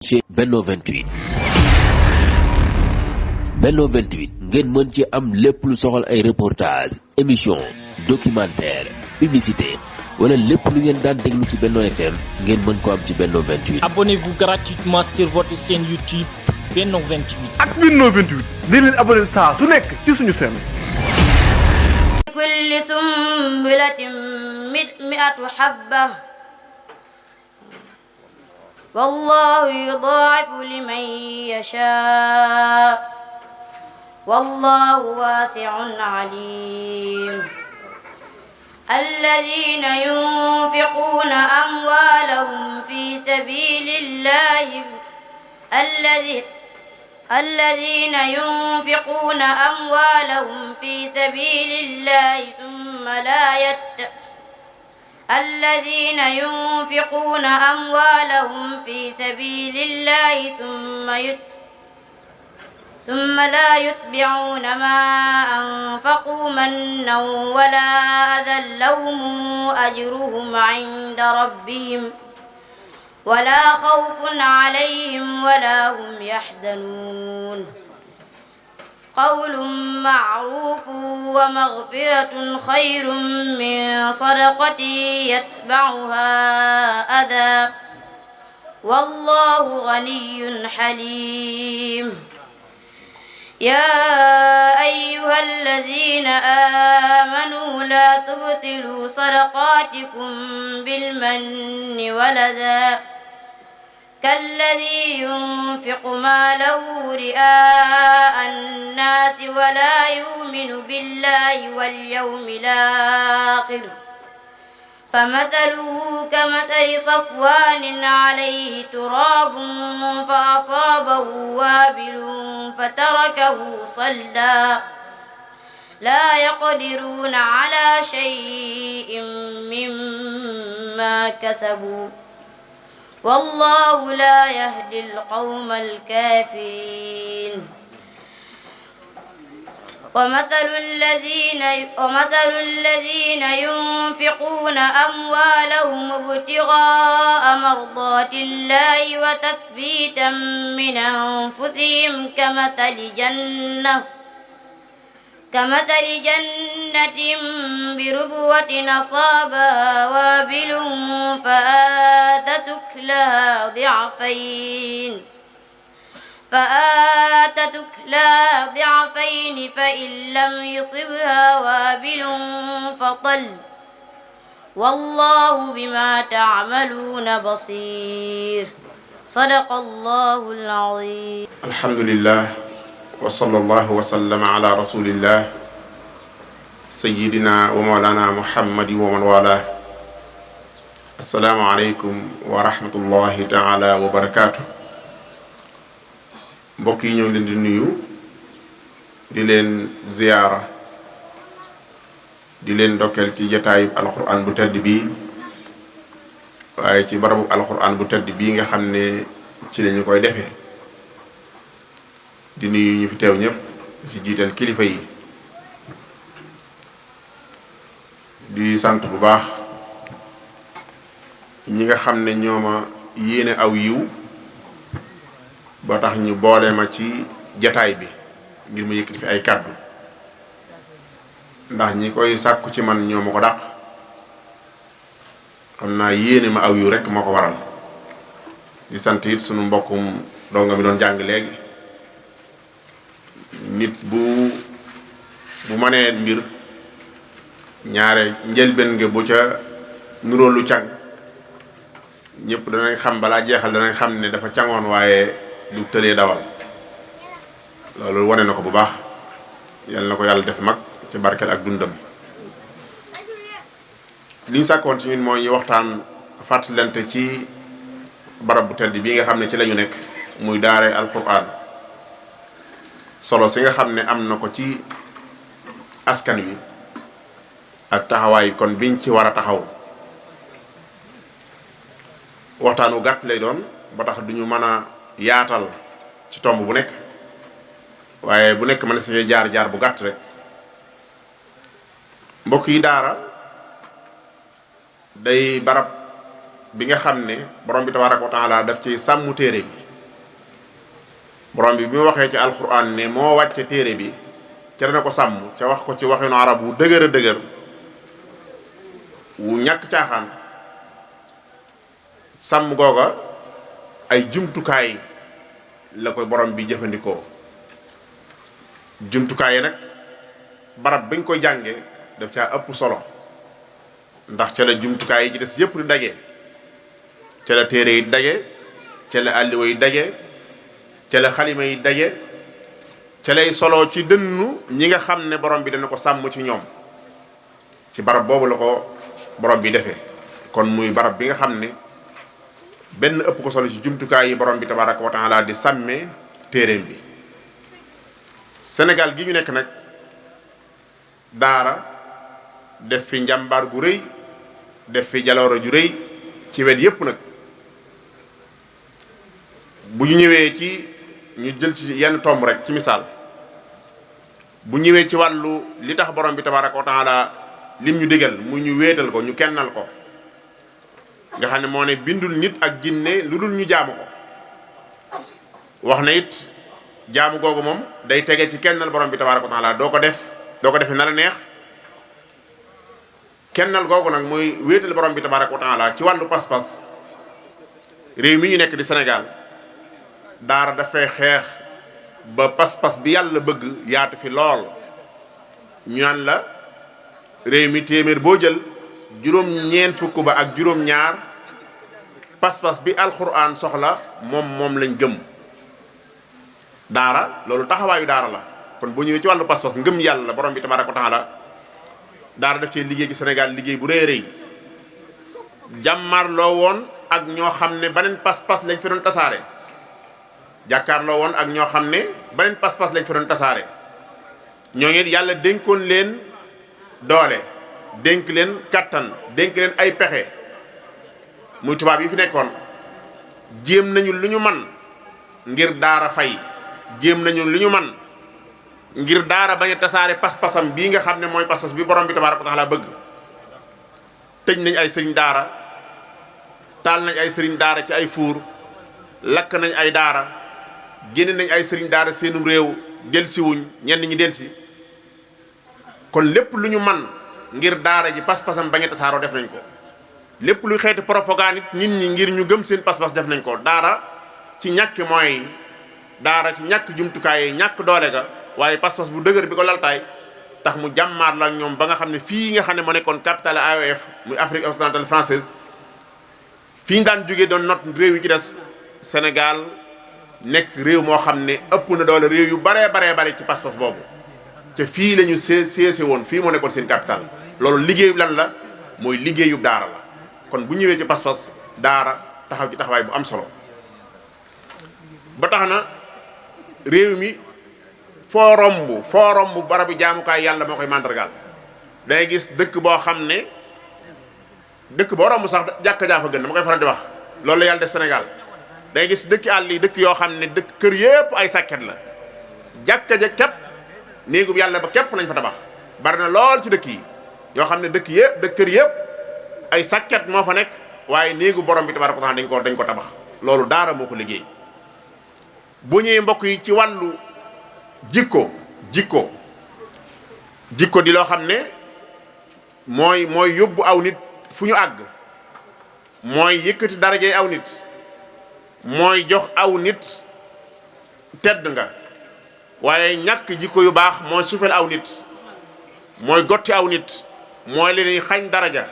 ci Benno 28 Benno 28 ngeen mën ci am lépp lu soxal ay reportage émission documentaire publicité wala lépp lu ngeen daan déglu ci Benno FM ngeen mën ko am ci Benno 28. Abonnez-vous gratuitement sur votre chaîne YouTube Benno 28. ak Benno 28 di leen abonné saa su nekk ci suñu chaîne. kulli sumbulatin mi'atu habba wallahu yudaa'ifu liman yashaa wallahu waasi'un aliim alladhiina yunfiquuna amwaalahum fi sabiilillahi الذين ينفقون أموالهم في سبيل الله ثم لا يتبعون ما أنفقوا منا ولا أذى لهم أجرهم عند ربهم ولا خوف عليهم ولا هم يحزنون قول معروف ومغفرة خير من صدقة يتبعها أذى والله غني حليم يا أيها الذين آمنوا لا تبطلوا صدقاتكم بالمن والأذى كالذي ينفق ماله رئاء الناس ولا يؤمن بالله واليوم الآخر فمثله كمثل صفوان عليه تراب فأصابه وابل فتركه صلدا لا يقدرون على شيء مما كسبوا والله لا يهدي القوم الكافرين ومثل الذين ينفقون أموالهم ابتغاء مرضات الله وتثبيتا من أنفسهم كمثل جنة بربوة أصابها وابل فآتت أكلها ضعفين فإن لم يصبها وابل فطل والله بما تعملون بصير صدق الله العظيم. الحمد لله وصلى الله وسلم على رسول الله سيدنا ومولانا محمد ومن والاه. السلام عليكم ورحمة الله تعالى وبركاته. mbokk yi ñoo ngi leen di nuyu di leen ziyaara di leen dokkeel ci jataayub alquran bu tedd bii waaye ci barabu alquran bu tedd bii nga xam ne ci lañu koy defee di nuyu ñu fi teew ñëpp ci jiital kilifa yi di sant bu baax ñi nga xam ne ñooma yéene aw yiw ba tax ñu boole ma ci jataay bi ngir mu yëkkati fi ay kàddu ndax ñi koy sàkku ci man ñoo ma ko dàq xam naa yéene ma aw yu rekk moo ko waral di sant it sunu mbokkum donga mi doon jàng léegi nit bu mënee mbir ñaare njëlbeen nga bu ca nuróo lu càng ñëpp danañ xam balaa jeexal danañ xam ne dafa cangoon waaye du tëlee dawal loolu wane na ko bu baax yal na ko yàlla def mag ci barkeel ak dundam li ñu sàkkoon ci ñun mooy ñu waxtaan fàttalante ci barab bu tedd bii nga xam ne ci lañu nekk muy daare alquran solo si nga xam ne am na ko ci askan wi ak taxawaay kon biñ ci war a taxaw waxtaanu gàtt lay doon ba tax duñu mën a yaatal ci tomb bu nekk waaye bu nekk mën na see jaar bu gàtt rek mbokk yi daara day barab bi nga xam ne borom bi tabaaraka wa taala daf ci sàmm téere bi borom bi mu waxee ci alquran ne moo wàcce téere bi ca dana ko sàmm ca wax ko ci waxinu arab wu dëgër a dëgër wu ñàkk caaxaan sàmm googa ay jumtukaay la koy borom bi jëfandikoo jumtukaay yi nag barab bañ koy jànge daf caa ëpp solo ndax ca la jumtukaay yi ci des yépp di daje ca la téere yi daje ca la àlliwa yi daje ca la xalima yi daje ca lay solo ci dënnu ñi nga xam ne borom bi dana ko sàmm ci ñoom ci barab boobu la ko borom bi defee kon muy barab bi nga xam ne benn ëpp ko solo ci jumtukaay yi borom bi tabaraka wa taala di sàmmee téereem bi Sénégal gi ñu nekk nag daara def fi njàmbaar gu rëy def fi jalooro ju rëy ci wet yépp nag bu ñu ñëwee ci ñu jël ci yenn tomb rek ci misaal bu ñëwee ci wàllu li tax borom bi tabaraka wa taala lim ñu digal mu ñu wéetal ko ñu kennal ko nga xam ne moo ne bindul nit ak jinne lu dul ñu jaamu ko wax na it jaamu googu moom day tege ci kennal borom bi tabaraka wa taala doo ko defee na la neex kennal googu nag muy wéetal borom bi tabaraka wa taala ci wàllu pas-pas réew mi ñu nekk di Sénégal daara dafay xeex ba pas-pas bi yàlla bëgg yaatu fi lool ñu naan la réew mi téeméer boo jël juróom-ñeent fukk ba ak juróom-ñaar pas-pas bi alxuraan soxla moom lañ gëm daara loolu taxawaayu daara la kon boo ñëwee ci wàllu pas-pas ngëm yàlla borom bi tabaraka wa taala daara def ci liggéey ci Sénégal liggéey bu rëy rëy jàmmarloo woon ak ñoo xam ne beneen pas-pas lañ fi doon tasaare jàkkaarloo woon ak ñoo xam ne beneen pas-pas lañ fi doon tasaare ñoo ngi yàlla dénkoon leen doole dénk leen kattan dénk leen ay pexe muy tubaab yi fi nekkoon jéem nañu lu ñu man ngir daara fay jéem nañu lu ñu man ngir daara bañ a tasaare pas-pasam bii nga xam ne mooy pas-pas bi borom bi tabaaraka wa taala bëgg tëj nañ ay sëriñ daara taal nañ ay sëriñ daara ci ay fuur lakk nañ ay daara génne nañ ay sëriñ daara seenum réew delsi wuñ ñenn ñi delsi kon lépp lu ñu man ngir daara ji pas-pasam bañ a tasaaroo def nañ ko lépp luy xeeti propagande nit ñi ngir ñu gëm seen pas-pas def nañ ko daara ci ñàkk moyens yi daara ci ñàkk jumtukaay yi ñàkk doole ga waaye pas-pas bu dëgër bi ko laltaay tax mu jàmmaar la ak ñoom ba nga xam ne fii nga xam ne moo nekkoon capitale AOF muy Afrique occidentale française fii ñu daan jógee doon not réew yi ci des Sénégal nekk réew moo xam ne ëpp na doole réew yu baree bare ci pas-pas boobu te fii la ñu seese woon fii moo nekkoon seen capital loolu liggéeyu lan la mooy liggéeyu daara la kon bu ñëwee ci pas-pas daara taxaw ci taxawaay bu am solo ba tax na réew mi foo romb barabu jaamukaay yàlla moo koy màndargaal day gis dëkk boo xam ne dëkk boo romb sax jàkka jaa fa gën dama koy faral di wax loolu la yàlla def Sénégal day gis dëkki àll yi dëkk yoo xam ne dëkk kër yépp ay sàkket la jàkka ja képp néegub yàlla ba képp lañ fa tabax bari na lool ci dëkk yi yoo xam ne dëkk kër yépp ay sàkket moo fa nekk waaye néegu borom bi tabaaraka wa taala dañ ko tabax loolu daara moo ko liggéey bu ñëwee mbokk yi ci wàllu jikko di loo xam ne mooy yóbbu aw nit fu ñu àgg mooy yëkkati darajey aw nit mooy jox aw nit tedd nga waaye ñàkk jikko yu baax mooy sufel aw nit mooy gotti aw nit mooy leen xañ daraja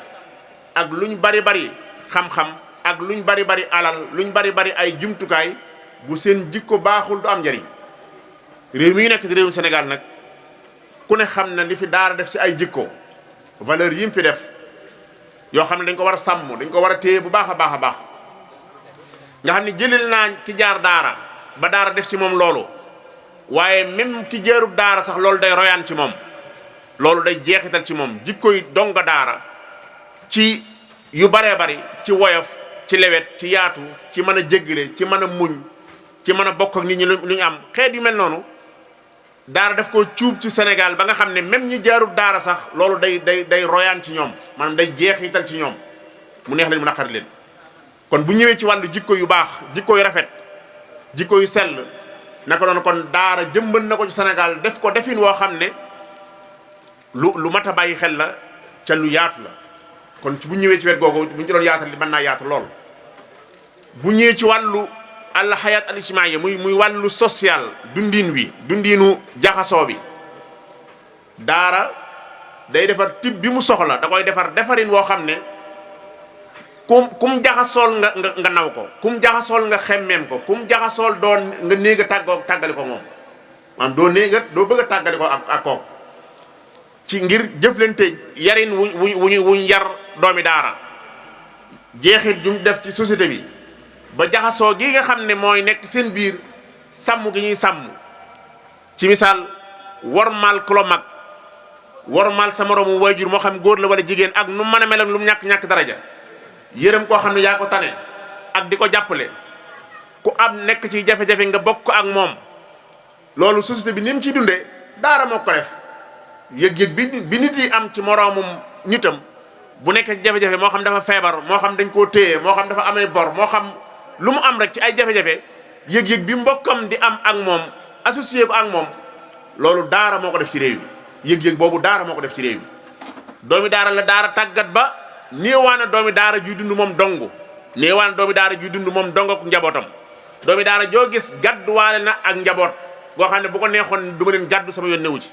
ak luñ bari xam-xam ak luñ bari alal luñ bari ay jumtukaay bu seen jikko baaxul du am njariñ réew mi ngi nekk di réewum Sénégal nag ku ne xam na li fi daara def ci ay jikko valeur yi mu fi def yoo xam ne dañ ko war a sàmm dañ ko war a téye bu baax a baax nga xam ne jëlil naa ki jaar daara ba daara def ci moom loolu waaye même ki jaarub daara sax loolu day royaan ci moom loolu day jeexital ci moom jikkoy donga daara ci yu baree bari ci woyof ci lewet ci yaatu ci mën a jéggale ci mën a muñ ci mën a bokk ak nit ñi lu ñu am xeet yu mel noonu daara daf ko cuub ci Sénégal ba nga xam ne même ñi jaarub daara sax loolu day royaan ci ñoom maanaam day jeexital ci ñoom mu neex leen mu naqari leen kon bu ñëwee ci wàllu jikko yu baax jikko yu rafet jikko yu sell naka noonu kon daara jëmban na ko ci Sénégal def ko defin woo xam ne lu mat a bàyyi xel la ca lu yaatu la kon bu ñëwee ci wet googu bu ñu ci doon yaatal li mën naa yaatu lool. bu ñëwee ci wàllu al hayat al ijtimaiyya muy wàllu social dundiinu jaxasoo bi daara day defar type bi mu soxla da koy defarin woo xam ne kum jaxasool nga naw ko kum jaxasool nga xemmeem ko kum jaxasool doon nga néeg a tàggali ko moom maanaam doo bëgg a tàggali ko ak kooku ci ngir jëflante yarin wuñ yar doomi daara jeexit jum def ci société bi ba jaxasoo gi nga xam ne mooy nekk seen biir sàmm gi ñuy sàmm ci misaal wormaal ku la mag wormaal sa moroomu waajur moo xam góor la wala jigéen ak nu mën a mel ak lu mu ñàkk daraja yërëm koo xam ne yaa ko tane ak di ko jàppale ku am nekk ci jafe-jafe nga bokk ak moom loolu société bi ni mu ciy dundee daara moo ko def yëg-yëg bi nit yi am ci moroomum nitam bu nekk ci jafe-jafe moo xam dafa feebar moo xam dañ koo téye moo xam dafa amee bor moo xam lu mu am rek ci ay jafe-jafe yëg-yëg bi mbokkam di am ak moom associé ko ak moom loolu daara moo ko def ci réew mi yëg-yëg boobu daara moo ko def ci réew mi doomi daara la daara tàggat ba néewaana doomi daara juy dund moom dong néewaana doomi daara juy dund moom dong ak njabootam doomi daara joo gis gàdduwaale na ak njaboot boo xam ne bu ko neexoon du ma leen gàddu sama yoon newu ci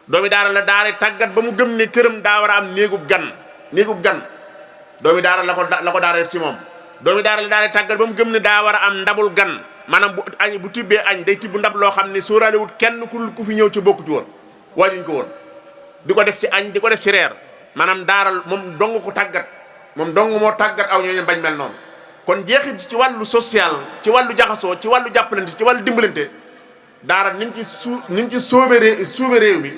doomi daara la daara tàggat ba mu gëm ne këram daa war a am néegub gan doomi daara la ko daara def ci moom doomi daara la daara tàggat ba mu gëm ne daa war a am ndabul gan maanaam bu tibbee añ day tibb ndab loo xam ne sóoraalewut kenn ku fi ñëw ci bokku ci woon waajuñ ko woon di ko def ci añ di ko def ci reer maanaam daaral moom dong ko tàggat moom dong moo tàggat aw ñooñu bañ mel noonu kon jeexit ci wàllu social ci wàllu jaxasoo ci wàllu jàppalante ci wàllu dimbalante daara ni mu ci sóobe réew mi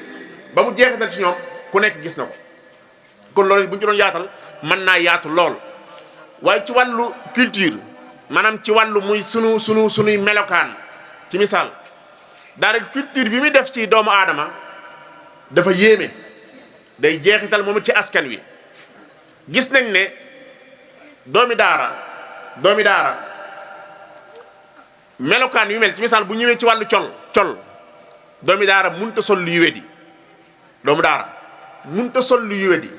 ba mu jeexital ci ñoom ku nekk gis na ko kon loolu bu ñu ci doon yaatal mën naa yaatu lool waaye ci wàllu culture maanaam ci wàllu muy sunuy melokaan ci misaal daara culture bi muy def ci doomu aadama dafa yéeme day jeexital moom it ci askan wi gis nañ ne doomi daara melokaan yu mel ci misaal bu ñëwee ci wàllu col doomi daara munta sol lu yuwedi doomu daara munta sol lu yuwedi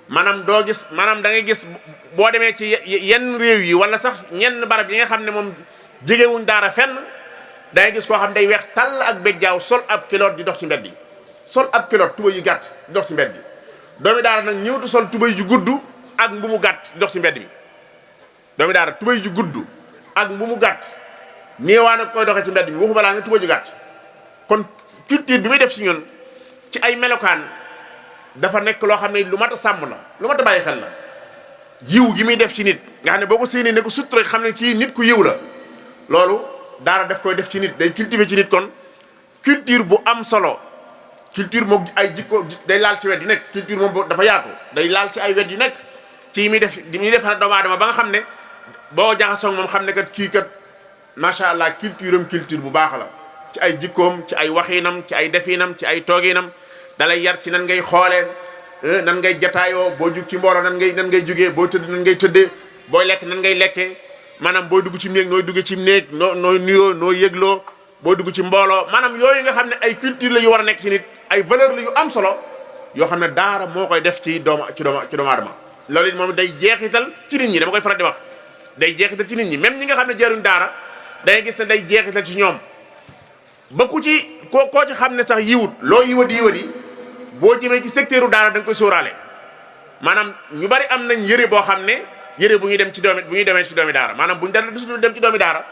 maanaam doo gis maanaam da ngay gis boo demee ci yenn réew yi wala sax ñenn barab yi nga xam ne moom jegewuñ daara fenn da ngay gis koo xam day weex tàll ak bejjaaw sol ab kiloot di dox ci mbedd yi sol ab kiloot tubay yu gàtt di dox ci mbedd bi doomi daara nag ñëwtu sol tubay ju gudd ak mbumu gàtt di dox ci mbedd mi doomi daara tubay ju gudd ak mbumu gàtt néewaa nag koy doxee ci mbedd mi waxu balaa nga tubay ju gàtt kon culture bi muy def ci ñun ci ay melokaan dafa nekk loo xam ne lu mat a sàmm la lu mat a bàyyi xel la yiw gi muy def ci nit nga xam ne boo ko séenee ne ko sut rek xam ne kii nit ku yiw la loolu daara daf koy def ci nit day cultiver ci nit kon culture bu am solo culture moom ay jikko day laal ci wet yu nekk culture moom dafa yaatu day laal ci ay wet yu nekk ci muy def doomu aadama ba nga xam ne boo jaxasoo moom xam ne kat kii kat macha allah culture am culture bu baax la ci ay jikkoom ci ay waxiinam ci ay defiinam ci ay toogiinam dalay yar ci nan ngay xoolee nan ngay jataayoo boo jug ci mbooloo nan ngay jugee boo tëdd nan ngay tëddee booy lekk nan ngay lekkee maanaam booy dugg ci néeg nooy duggee ci néeg nooy nuyoo nooy yëgloo boo dugg ci mbooloo maanaam yooyu nga xam ne ay culture la yu war a nekk ci nit ay valeur la yu am solo yoo xam ne daara moo koy def ci doomu aadama loolu it moom day jeexital ci nit ñi dama koy faral di wax day jeexital ci nit ñi même ñi nga xam ne jaruñ daara day gis ne day jeexital ci ñoom ba ku ci koo ci xam ne sax yiwut loo yiwadi boo jëmee ci secteur u daara da nga koy sóoraale maanaam ñu bari am nañ yëre boo xam ne yëre bu ñuy demee ci doomi daara maanaam buñ dara du dem ci doomi daara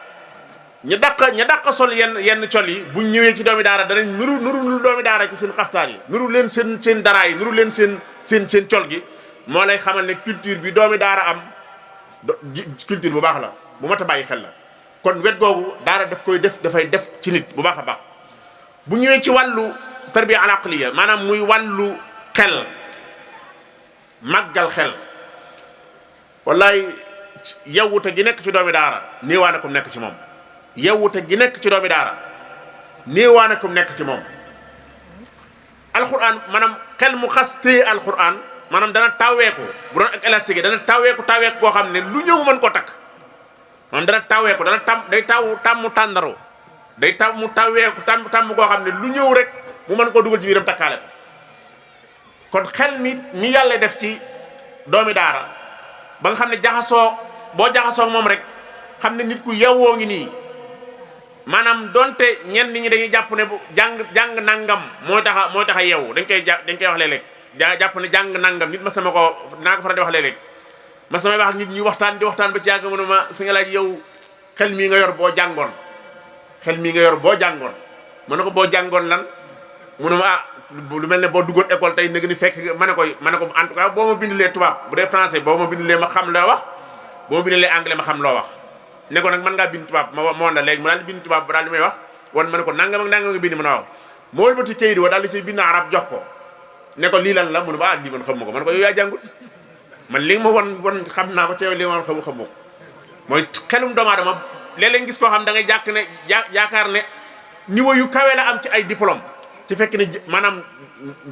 ña dàq sol yenn col yi buñ ñëwee ci doomi daara danañ nuru doomi daara ci seen xaftaan yi nuru leen seen daraa yi nuru leen seen col gi moo lay xamal ne culture bi doomi daara am culture bu baax la bu mat a bàyyi xel la kon wet googu daara dafay def ci nit bu baax a baax bu ñëwee ci wàllu tarbiya al aqliya maanaam muy wàllu xel màggal xel wallaay yewwute gi nekk ci doomi daara néewaa na ko nekk ci moom yewwute gi nekk ci doomi daara néewaa na ko nekk ci moom alquran maanaam xel mu xas téye alquran maanaam dana taweeku bu doon ak élastique dana taweeku boo xam ne lu ñëw mën koo takk maanaam dana taweeku day tàmmu tàndaroo day taw mu tawweeku tàmm koo xam ne lu ñëw rek mu mën koo dugal ci biiram takkaale ko kon xel mi yàlla def ci doomi daara ba nga xam ne boo jaxasoo moom rek xam ne nit ku yewwoo ngi nii maanaam donte ñenn ñi dañuy jàpp ne bu jàng nangam mooy tax a yeewu dañ koy wax léeg-léeg jàpp ne jàng nangam nit ma sama ko naa ko faral di wax léeg-léeg ma samay wax nit ñu waxtaan ba ci yàgg mu ne ma su nga laaj yow xel mii nga yor boo jàngoon mu ne ko boo jàngoon lan mu ne ma lu mel ne boo duggoon école tey nëg ni fekk ma ne ko en tout cas boo ma bindalee tubaab bu dee français boo ma bindalee ma xam loo wax boo ma bindalee anglais ma xam loo wax ne ko nag mën ngaa bind tubaab ma woon la léegi mu daal di bind tubaab ba daal di may wax wan ma ne ko nangam ak nangam nga bind mën a waaw ma wëlbati kayit wa daal di ciy bind arab jox ko ne ko lii lan la mu ne ma lii man xam ma ko man ko yow yaa jàngul man li nga ma won xam naa ko te yow li ma xam ko mooy xelum doomu aadama léeg-léeg gis koo xam da ngay yaakaar ne niveau yu kawe la am ci ay diplôme ci fekk ne maanaam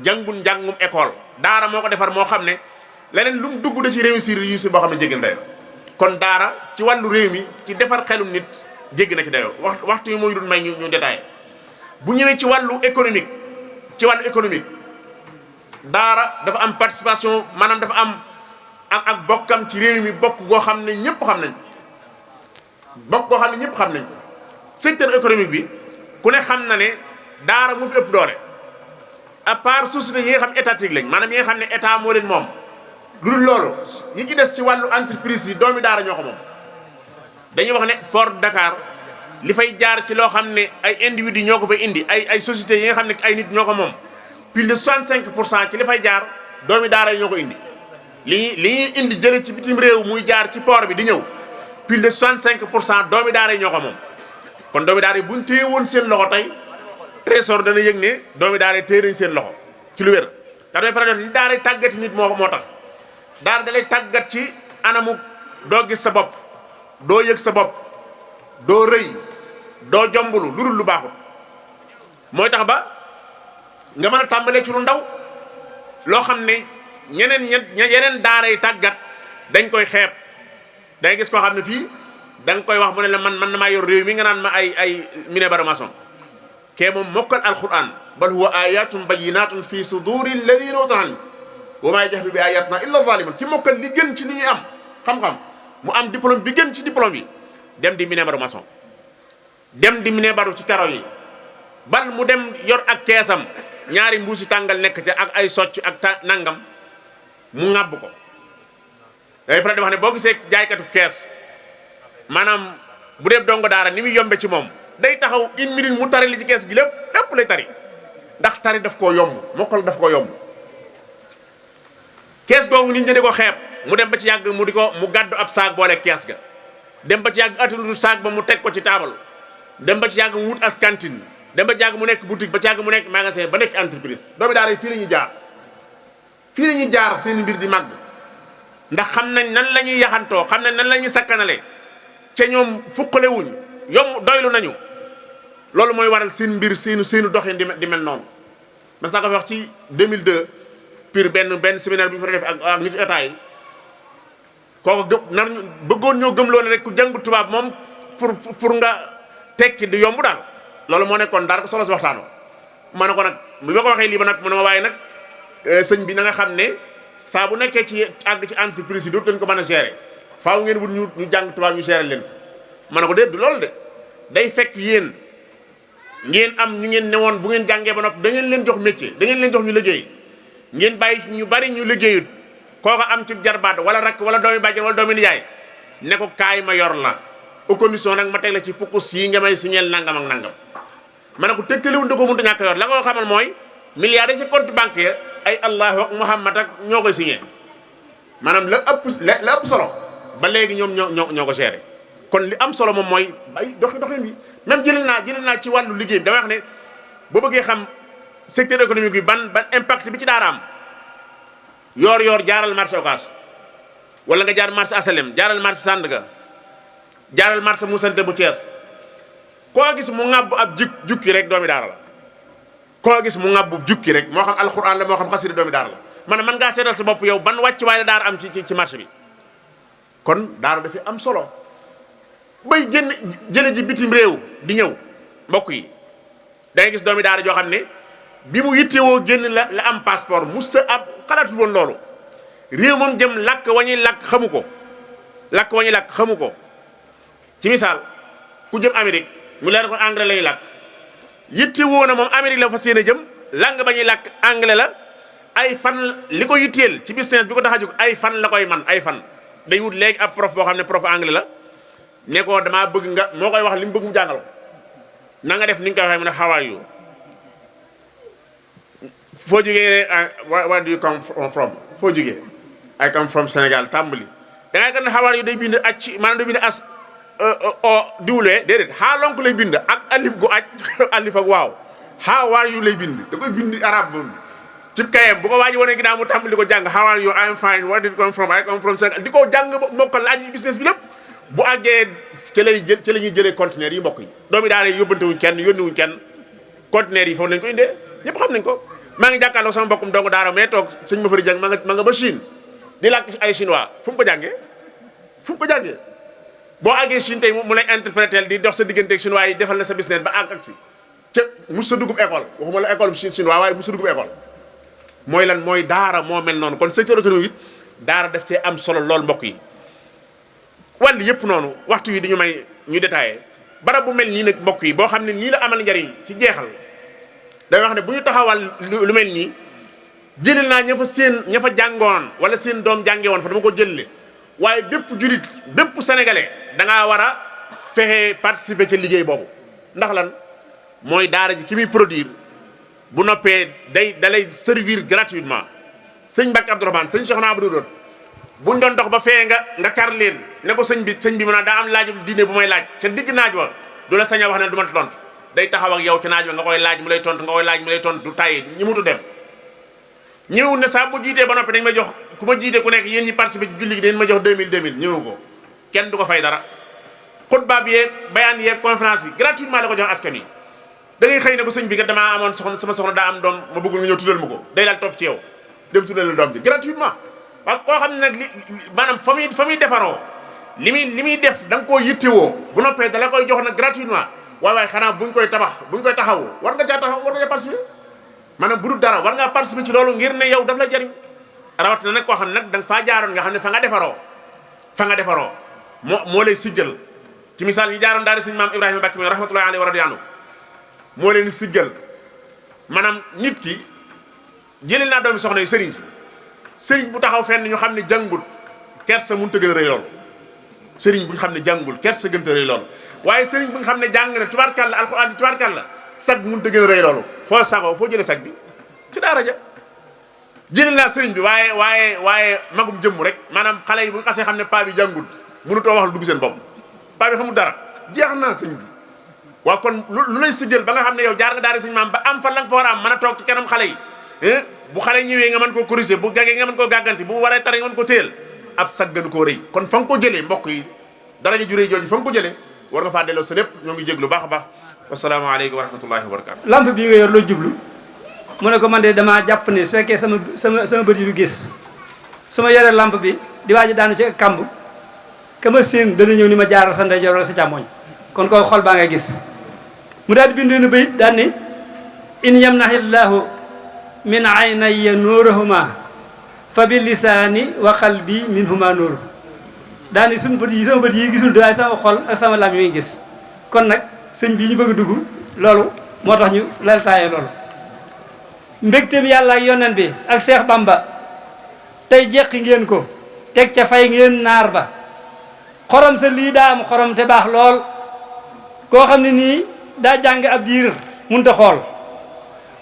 njàngum école daara moo ko defar moo xam ne leneen lu mu dugg da ci réussir boo xam ne jéggi na dayoo kon daara ci wàllu réew mi ci defar xelum nit jéggi na ci dayoo waxtu yi mooy doon may ñu détaillé bu ñëwee ci wàllu économique daara dafa am participation maanaam dafa am ak bokkam ci réew mi bokk goo xam ne ñëpp xam nañ ko secteur économique bi ku ne xam na ne daara mu fi ëpp doole à part société yi nga xam étatique lañ maanaam yi nga xam ne état moo leen moom lu dul loolu yi ci des ci wàllu entreprise yi doomi daara ñoo ko moom dañuy wax ne port Dakar li fay jaar ci loo xam ne ay individus ñoo ko fay indi ay sociétés yi nga xam ne ay nit ñoo ko moom plus de 65% ci li fay jaar doomi daara yi ñoo ko indi li ñuy indi jële ci bitim réew muy jaar ci port bi di ñëw plus de 65% doomi daara yi ñoo ko moom kon doomi daara yi buñ téye woon seen loxo tey trésor dana yëg ne doomi daara yi téye nañ seen loxo ci lu wér ndax damay faral di ni daara tàggati nit moo tax daara da lay tàggat ci anamu doo gis sa bopp doo yëg sa bopp doo rëy doo jombulu lu dul lu baaxut mooy tax ba nga mën a tàmbalee ci lu ndaw loo xam ne yeneen daara yi tàggat dañ koy xeeb day gis koo xam ne fii da nga koy wax mu ne la man na maa yor réew mi nga naan ma ay mine baramason kee moom mokkal alquran bal huwa ayatun bayinatun fi suduri alladina utul ilm wa maa yajhadu bi ayatina illa zalimun ki mokkal li gën ci li ñuy am xam-xam mu am diplôme bi gën ci diplôme yi dem di mine baramason dem di mine baru ci karo yi bal mu dem yor ak keesam ñaari mbuusi tàngal nekk ca ak ay socc ak nangam mu ŋàbb ko day faral di wax ne boo gisee jaaykatu kees maanaam bu dee dongo daara ni muy yombe ci moom day taxaw une minute mu tari li ci kees gi lépp lay tari ndax tari daf koo yomb mokkal daf koo yomb kees googu nit ñi di ko xeeb mu dem ba ci yàgg mu gàddu ab saag boole kees ga dem ba ci yàgg attandu saag ba mu teg ko ci taabal dem ba ci yàgg mu wut as cantine dem ba ci yàgg mu nekk boutique ba ci yàgg mu nekk magasin ba nekk entreprise doomi daara yi fii la ñuy jaar seen mbir di màgg ndax xam nañ nan la ñuy yaxantoo xam nañ nan la ñuy sakkanale ca ñoom fuqale wuñ yomb doylu nañu loolu mooy waral seen mbir seenu doxin di mel noonu mas naa ko fi wax ci 2002 pur benn séminaire bi ñu fa def ak nit état yi kooku bëggoon ñoo gëm loolu rek ku jàng tubaab moom pour nga tekki di yomb daal loolu moo nekkoon daal ko solo si waxtaanoo ma ne ko nag bi ma ko waxee lii ba nag mu ne ma waaye nag sëñ bi na nga xam ne saa bu nekkee ci àgg ci entreprise yi dootu leen ko mën a gérer faaw ngeen wut ñu jàng tubaab ñu gérer leen ma ne ko déet du loolu de day fekk yéen ngeen am ñu ngeen newoon bu ngeen jàngee ba noppi da ngeen leen jox métier da ngeen leen jox ñu liggéey ngeen bàyyi ñu bari ñu liggéeyut kooku am ci jarbaat wala rakk wala doomi bàjjen wala doomi nijaay ne ko kaay ma yor la au condition nag ma teg la ci pukkus yi nga may signeel nangam ak nangam ma ne ko tëkkaliwul da ko mënut a ñàkk yor la nga xamal mooy milliards yi ci compte banque ya ay allahu ak muhammad ak ñoo koy signé maanaam la ëpp solo ba léegi ñoom ñoo ko géré kon li am solo moom mooy ay doxin bi même jëlee naa ci wàllu liggéey bi dama wax ne boo bëggee xam secteur économique bi ban impact bi ci daara am yoor jaaral marché Ocass wala nga jaar marché Asalem jaaral marché Sandaga jaaral marché Moussante bu Thiès koo gis mu ŋàbb ab jukki rek doomi daara la koo gis mu ŋàbb jukki rek moo xam alxuraan la moo xam xasida doomi daara la man ngaa seetal sa bopp yow ban wàcc waaye la daara am ci marché bi kon daara dafi am solo bay jële ji bitim réew di ñëw mbokk yi da ngay gis doomi daara joo xam ne bi mu yittewoo génn la am passeport musta ab xalaatul woon loolu réew moom jëm làkk wañuy làkk xamu ko làkk wañuy làkk xamu ko ci misaal ku jëm Amérique mu leer ko anglais lay làkk yittewoo na moom Amérique la fas yéene jëm langue ba ñuy làkk anglais la ay fan li ko yitteel ci business bi ko tax a jóg ay fan la koy man ay fan day wut léegi ab prof boo xam ne prof anglais la ne ko damaa bëgg nga moo koy wax li mu bëgg mu jàngal na nga def ni nga koy waxee mu ne how are you foo jógee where do you come from foo jógee I come from Sénégal tàmbali da ngay gën ne how are you day bind acc maanaam day bind as o diwlee déedéet xaalonk lay bind ak alif gu aj alif ak waaw how are you lay bind da koy bind arab boobu ci kayam bu ko waaji wane ginnaaw mu tàmbali ko jàng how are you I am fine where did you come from I come from Sénégal di ko jàng mokkal laaj business bi lépp bu àggee ci lay jël ci la ñuy jëlee conteneur yi mbokk yi doomi daara yóbbante wuñ kenn yónni wuñ kenn conteneur yi foofu lañ ko indee ñëpp xam nañ ko maa ngi jàkkaarloo sama mbokkum dong daara mais toog sëñ ma fari jàng ma nga ba Chine di làkk ay chinois fu mu ko jàngee fu mu ko jàngee boo àggee Chine tey mu lay interpréter di dox sa digganteeg chinois yi defal na sa business ba àgg ak si ca mus sa dugub école waxuma la école chinois waaye mus sa dugub école mooy lan mooy daara moo mel noonu kon secteur économique daara def cee am solo lool mbokk yi wàll yëpp noonu waxtu wi dañu may ñu détaillé barab bu mel nii nag mbokk yi boo xam ne nii la amal njariñ ci jeexal day wax ne bu ñu taxawal lu mel nii jëlil naa ña fa jàngoon wala seen doom jànge woon fa dama ko jëlle waaye bépp julit bépp sénégalais da ngaa war a fexe participer ci liggéey boobu ndax lan mooy daara ji ki muy produire bu noppee da lay servir gratuitement sëñ Mbacke Abdourahmane sëñ Cheikh Abdou doon buñ doon dox ba fee nga kar leen ne ko sëñ bi mu naan daa am laaj diine bu may laaj ca digg naaj wa du la sañ a wax ne du ma tontu day taxaw ak yow ci naaj wa nga koy laaj mu lay tontu nga koy laaj mu lay tontu du tàyyi ñi mutu dem ñëwul ne saa bu jiitee ba noppi dañ ma jox ku ma jiite ku nekk yéen ñi participé ci julli gi dañ ma jox 2000 ñëwu ko kenn du ko fay dara xutba bi yeeg bayaan yeeg conférence yi gratuitement la ko jox askan yi da ngay xëy ne ko sëñ bi kat damaa amoon soxna sama soxna daa am doom ma bëggul nga ñëw tuddal ma ko day daal topp ci yow dem tuddal la doom bi gratuitement waaw koo xam ne nag maanaam fa muy defaroo li muy def da nga koo yittewoo bu noppee da la koy jox nag gratuitement waaye xanaa buñ koy taxawu war nga caa participer maanaam bu dul dara war ngaa participer ci loolu ngir ne yow daf la jariñ rawatina nag koo xam ne nag da nga faa jaaroon nga xam ne fa nga defaroo moo lay siggal ci misaal ñu jaaroon daal di sëñ maam Ibrahima Bakki mi rahmatullahi alayhi wa radiyallahu moo leen siggal maanaam nit ki jëlil naa doomi soxna yi sëriñ bu taxaw fenn ñu xam ne jàngul kersa mënut a gën a rëy lool sëriñ bu ñu xam ne jàngul kersa gën a rëy lool waaye sëriñ bu ñu xam ne jàng na tubaarkàlla alxuraan tubaarkàlla sag mënut a gën a rëy loolu foo sagoo foo jëlee sag bi ci daara ja jëlil naa sëriñ bi waaye magum jëmm rek maanaam xale yi bu ñu xasee xam ne paa bi jàngul mënutoo wax lu dugg seen bopp paa bi xamul dara jeex naa sëñ bi waaw kon lu lay siggal ba nga xam ne yow jaar nga daara sëñ maam ba am fa la nga fa war a am mën a toog ci kanam xale yi bu xale ñëwee nga mën koo corriger bu gagee nga mën koo gàgganti bu waree tare nga mën ko téel ab sag gënu koo rëy kon fa nga ko jëlee mbokk yi daraja ju rëy jooju fa nga ko jëlee war nga faa delloo sa lépp ñoo ngi jéglu baax a baax wasalaamaaleykum wa rahmatullahi wa barakatu lampe bii nga yor loo jublu mu ne ko man de damaa jàpp ne su fekkee sama bët yi du gis su ma yoree lampe bi di waaj daanu ci kamb ka ma séen dana ñëw ni ma jaaral sa ndeyjoor wala sa càmmoñ kon koo xol baa ngay gis mu daal di bindu nu bayit daal ni in yamnahillahu min aynayya nuurahuma fa bi lisaani wa qalbi minhuma nuur daal ni suñu bët yi sama bët yi gisul waaye sama xol ak sama lam yi gis kon nag sëñ bi ñu bëgg a dugg loolu moo tax ñu lal taayee loolu mbégteem yàlla ak yonent bi ak Seex Bamba tey jeqi ngeen ko teg ca fay ngeen naar ba xorom sa lii daa am xorom te baax lool koo xam ne nii daa jàng ab diir munta xool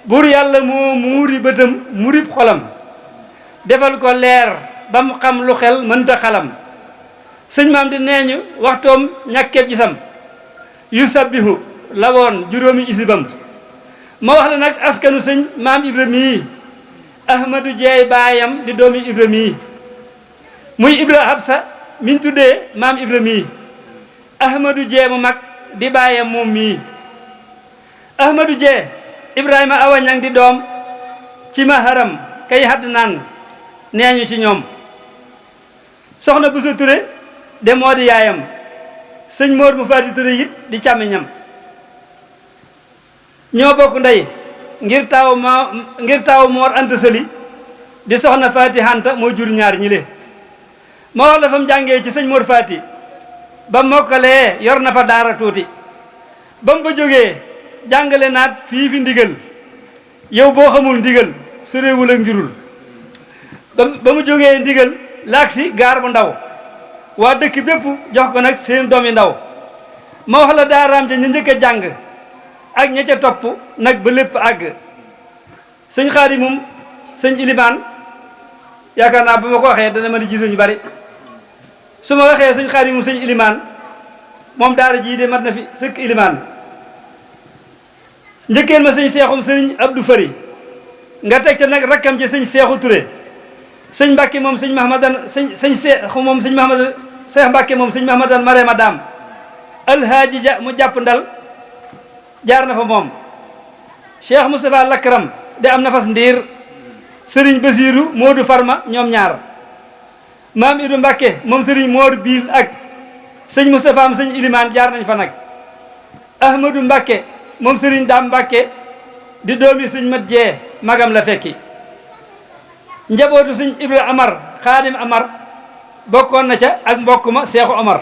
buur yàlla moo muuri bëtam murib xolam defal ko leer ba mu xam lu xel mënta xalam sëñ maam di nee ñu waxtoom ñàkkeeb gisam yu sabbihu la woon juróomi isibam ma wax la nag askanu sëñ maam Ibrahima yi Ahmadou Jeey baayam di doomi Ibrahima yi muy Ibra Habsa miñ tuddee maam Ibrahima yi Ahmadou Jeey mu mag di baayam moom mii Ahmadou Jeey Ibrahima awañang di doom ci maharam kay hadd naan nee ñu ci ñoom soxna Bousso Touré de moo di yaayam sëñ Mor mu Faati Touré it di càmmiñam ñoo bokk ndey ngir taaw Moor Anta Sali di soxna Faati Hanta moo jur ñaar ñi le ma wax la fa mu jàngee ci sëñ Mor Faati ba mokkalee yor na fa daara tuuti ba mu fa jógee jàngale naat fii fi ndigal yow boo xamul ndigal soreewul ak njurul ba mu jógee ndigal laag si gaar bu ndaw waa dëkk bépp jox ko nag seen doom yi ndaw ma wax la daaraam ca ñu njëkk a jàng ak ña ca topp nag ba lépp àgg sëñ Xaadim moom sëñ Ilimaan yaakaar naa bu ma ko waxee dana mën a jiital ñu bari su ma waxee sëñ Xaadim moom sëñ Ilimaan moom daara jii de mat na fi sëkk Ilimaan njëkkeen ma sëñ Seexum sëñ Abdou Fari nga teg ca nag rakkam ci sëñ Seexu Touré sëñ Mbàkke moom sëñ Mahamadan sëñ Seexu moom sëñ Mahamadan Seex Mbàkke moom sëñ Mahamadan Marema Daam alhaaji ja mu jàpp ndal jaar na fa moom Cheikh Moustapha Lakram de am na fas ndiir sëriñ Basiiru Moodu Farma ñoom ñaar maam Idu Mbàkke moom sëriñ Moor Biil ak sëñ Moustapha am sëñ Ilimaan jaar nañ fa nag Ahmadou Mbàkke moom sëriñ Daam Mbàkke di doomi sëñ Mat Jee magam la fekki njabootu sëñ Ibra Amar Xaadim Amar bokkoon na ca ak mbokk ma Seexu Amar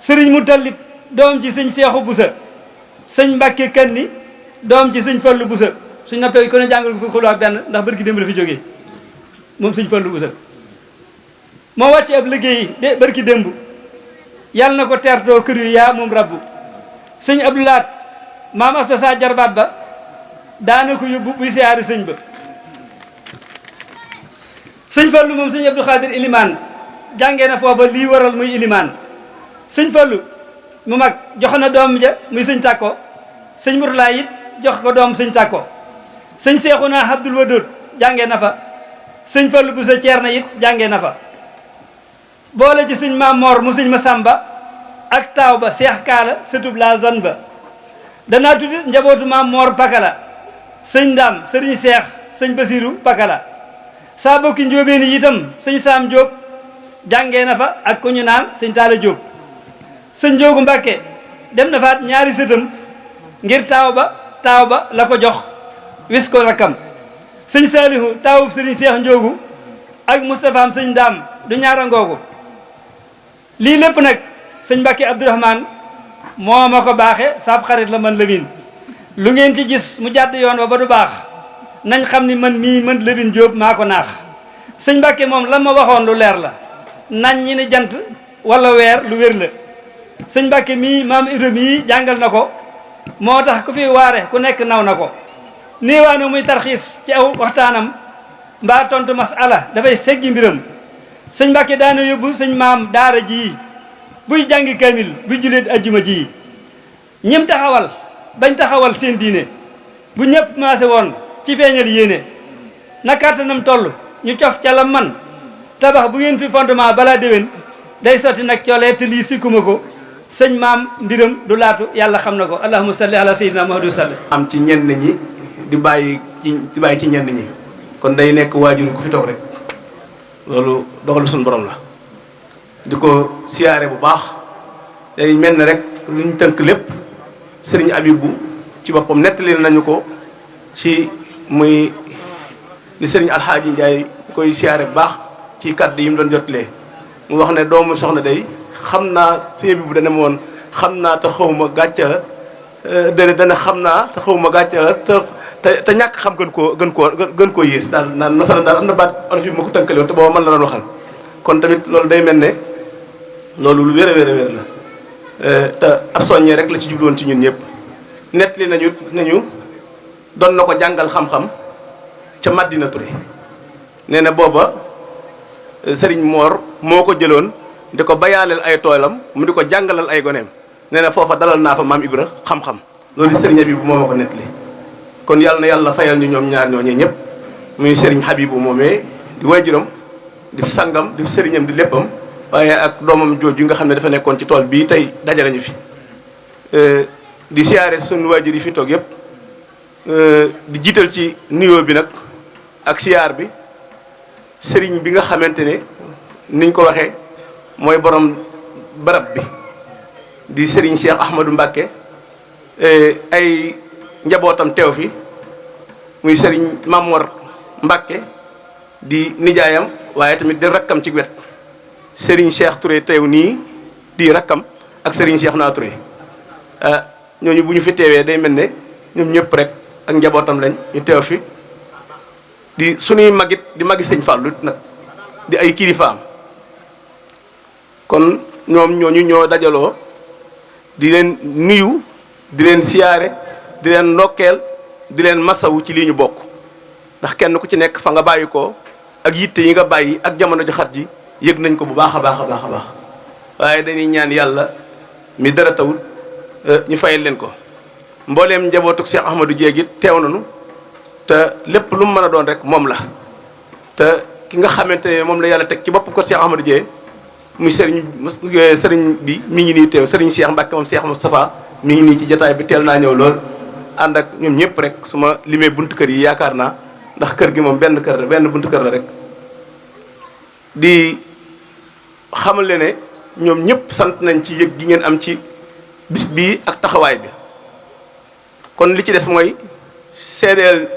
sëriñ Mutalib doom ci sëñ Seexu Busa sëñ Mbàkke Kanni doom ci sëñ Fallu Busa suñ nappee ko ne jàngal ko fi xuloo ak benn ndax barki démb la fi jógee moom sëñ Fallu Busa moo wàcce ab liggéey de barki démb yàlla na ko teertoo kër yu yaa moom rabbu sëñ Abdoulaat maam asta sa jarbaat ba daana ko yóbbu buy siyaari sëñ ba sëñ Fallu moom sëñ Abdou Khadir Ilimaan jàngee na foofa lii waral muy Ilimaan sëñ Fallu mu mag jox na doom ja muy sëñ Tàkko sëñ Murtala it jox ko doom sëñ Tàkko sëñ Seexuna Abdul Wadud jàngee na fa sëñ Fallu bu sa ceer na it jàngee na fa boole ci sëñ Maam Moor mu sëñ Masamba ak taaw ba Seex Kaala sëtub la zan ba danaa tuddit njabootu Maam Moor Pakala sëñ Ndaam sëriñ Seex sëñ Basiiru Pakala saa bokki njóobeen yi itam sëñ Saam Jóob jàngee na fa ak ku ñu naan sëñ Taala Jóob sëñ Joogu Mbàkke dem na faat ñaari sëtam ngir taaw ba la ko jox wis ko rakkam sëñ Saalihu taawub sëriñ Seex Njoogu ak Mustafaam sëñ Ndaam du ñaara ngoogu lii lépp nag sëñ Mbàkke Abdourahman moo ma ko baaxe saab xarit la man Lamin lu ngeen ci gis mu jàdd yoon wa ba du baax nañ xam ni man mii man Lamin Jóob maa ko naax sëñ Mbàkke moom la ma waxoon lu leer la nañ ñi ni jant wala weer lu wér la sëñ Mbàkke mii maam Ibra mii jàngal na ko moo tax ku fi waare ku nekk naw na ko néewaane muy tarxiis ci aw waxtaanam mbaa tontu masala dafay seggi mbiram sëñ Mbàkke daana yóbbu sëñ maam daara ji buy jàngi kamil buy juleet ajjuma ji ñim taxawal bañ taxawal seen diine bu ñëpp maase woon ci feeñal yéene na kàttanam toll ñu cof ca la man tabax bu ngeen fi fondement balaa déwén day sotti nag coolee te lii sikkuma ko sëñ maam mbiram du laatu yàlla xam na ko allahumma salli ala sayyidina muhammadu salli am ci ñenn ñi di bàyyi ci ñenn ñi kon day nekk waajur ku fi toog rek loolu doxalu suñu borom la di ko siyaare bu baax day mel ne rek lu ñu tënk lépp sëriñ Abibu ci boppam nettali nañu ko ci muy li sëriñ Alxaaji Njaay koy siyaare bu baax ci kàddu yi mu doon jotalee mu wax ne doomu soxna day xam naa sëriñ Abibu dana ma woon xam naa te xawma gàcce la dana xam naa te xawma gàcce la te ñàkk xam gën koo yées daal naan masalan daal am na baat olof yi ma ko tënkale woon te booba man la doon waxal kon tamit loolu day mel ne loolu lu wér a wér la te ab soññee rek la ci jubluwoon ci ñun ñëpp nettali nañu doon na ko jàngal xam-xam ca Madina Touré nee na booba Sëriñ Moor moo ko jëloon di ko bayaaleel ay toolam mu di ko jàngalal ay goneem nee na foofa dalal naa fa maam Ibra xam-xam loolu Sëriñ Habibu moo ma ko nettali kon yàlla na yàlla fayal ñu ñoom ñaar ñooñee ñëpp muy Sëriñ Habibu moomee di waajuram di sangam di sëriñam di léppam waaye ak doomam jooju nga xam ne dafa nekkoon ci tool bii tey dajale ñu fi di siyaare suñu waajur yi fi toog yëpp di jiital ci nuyoo bi nag ak siyaar bi sëriñ bi nga xamante ne niñ ko waxee mooy borom barab bi di sëriñ Cheikh Ahmadou Mbacké ay njabootam teew fi muy sëriñ Mamor Mbacke di nijaayam waaye tamit di rakkam ci wet sëriñ Cheikh Touré teew nii di rakkam ak sëriñ Cheikh naa Touré ñooñu bu ñu fi teewee day mel ne ñoom ñëpp rek ak njabootam lañ ñu teew fi di suñuy magit di magi sëñ Fallou nag di ay kilifaam kon ñoom ñooñu ñoo dajaloo di leen nuyu di leen siyaare di leen ndokkeel di leen masawu ci lii ñu bokk ndax kenn ku ci nekk fa nga bàyyi ko ak yitte yi nga bàyyi ak jamono ju xat ji yëg nañ ko bu baax a baax a baax a baax waaye dañuy ñaan yàlla mi dara tawul ñu fayal leen ko mbooleem njabootuk Cheikh Ahmadou Dieng it teew nañu te lépp lu mu mën a doon rek moom la te ki nga xamante ne moom la yàlla teg ci bopp ko Cheikh Ahmadou Dieng muy sëriñ bi mi ngi nii teew sëriñ Cheikh Mbacke moom Cheikh Moustapha mi ngi nii ci jotaay bi teel naa ñëw lool ànd ak ñoom ñëpp rek su ma limee buntu kër yi yaakaar naa ndax kër gi moom benn kër la benn buntu kër la rek di xamal ne ñoom ñëpp sant nañ ci yëg gi ngeen am ci bis bii ak taxawaay bi kon li ci des mooy seedeel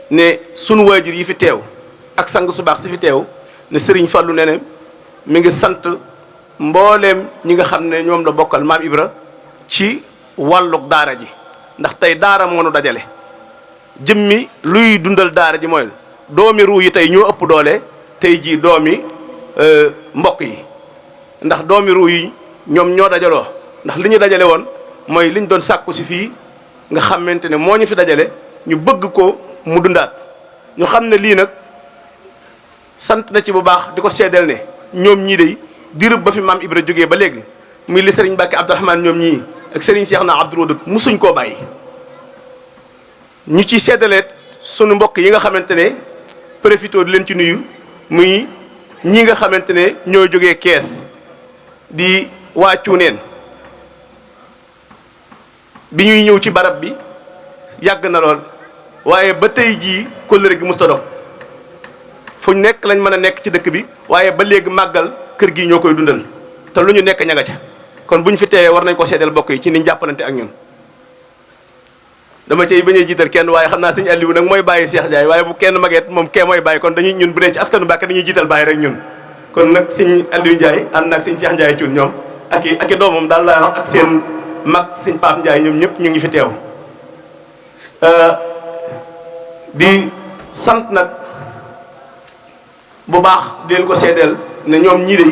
ne sunu waajur yi fi teew ak sang su baax si fi teew ne Serigne Fallou ne mi ngi sant mbooleem ñi nga xam ne ñoom la bokkal maam Ibra ci wàllug daara ji ndax tey daara moo nu dajale jëmmi luy dundal daara ji mooy doomi ruu yi tey ñoo ëpp doole tey jii doomi mbokk yi ndax doomi ruu yi ñoom ñoo dajaloo ndax li ñu dajale woon mooy liñ doon sàkku si fii nga xamante ne moo ñu fi dajale ñu bëgg ko mu dundaat ñu xam ne lii nag sant na ci bu baax di ko seedeel ne ñoom ñii de dirub ba fi maam Ibra jógee ba léegi muy li Serigne Mbacke Abdourahmane ñoom ñii ak Serigne Cheikh na Abdou Wadoud musuñ koo bàyyi ñu ciy seddaleet sunu mbokk yi nga xamante ne profité di leen ci nuyu muy ñi nga xamante ne ñoo jógee Kees di waa Cuuneen bi ñuy ñëw ci barab bi yàgg na lool waaye ba tey jii kóllëre gi musta dog fu nekk lañ mën a nekk ci dëkk bi waaye ba léegi màggal kër gi ñoo koy dundal te lu ñu nekk ña nga ca kon bu ñu fi teewee war nañ ko seedeel bokk yi ci niñ jàppalante ak ñun dama cey bañ a jiital kenn waaye xam naa sëñ Aliou nag mooy bàyyi Cheikh Ndiaye waaye bu kenn mageet moom kee mooy bàyyi kon dañuy ñun bu dee ci askanu Mbàkke dañuy jiital bàyyi rek ñun kon nag sëñ Aliou Ndiaye ànd naag sëñ Cheikh Ndiaye Thioune ñoom ak i doomam daal laa wax ak seen mag sëñ Pape Ndiaye ñoom ñëpp ñu ngi fi teew di sant nag bu baax di leen ko seedeel ne ñoom ñii de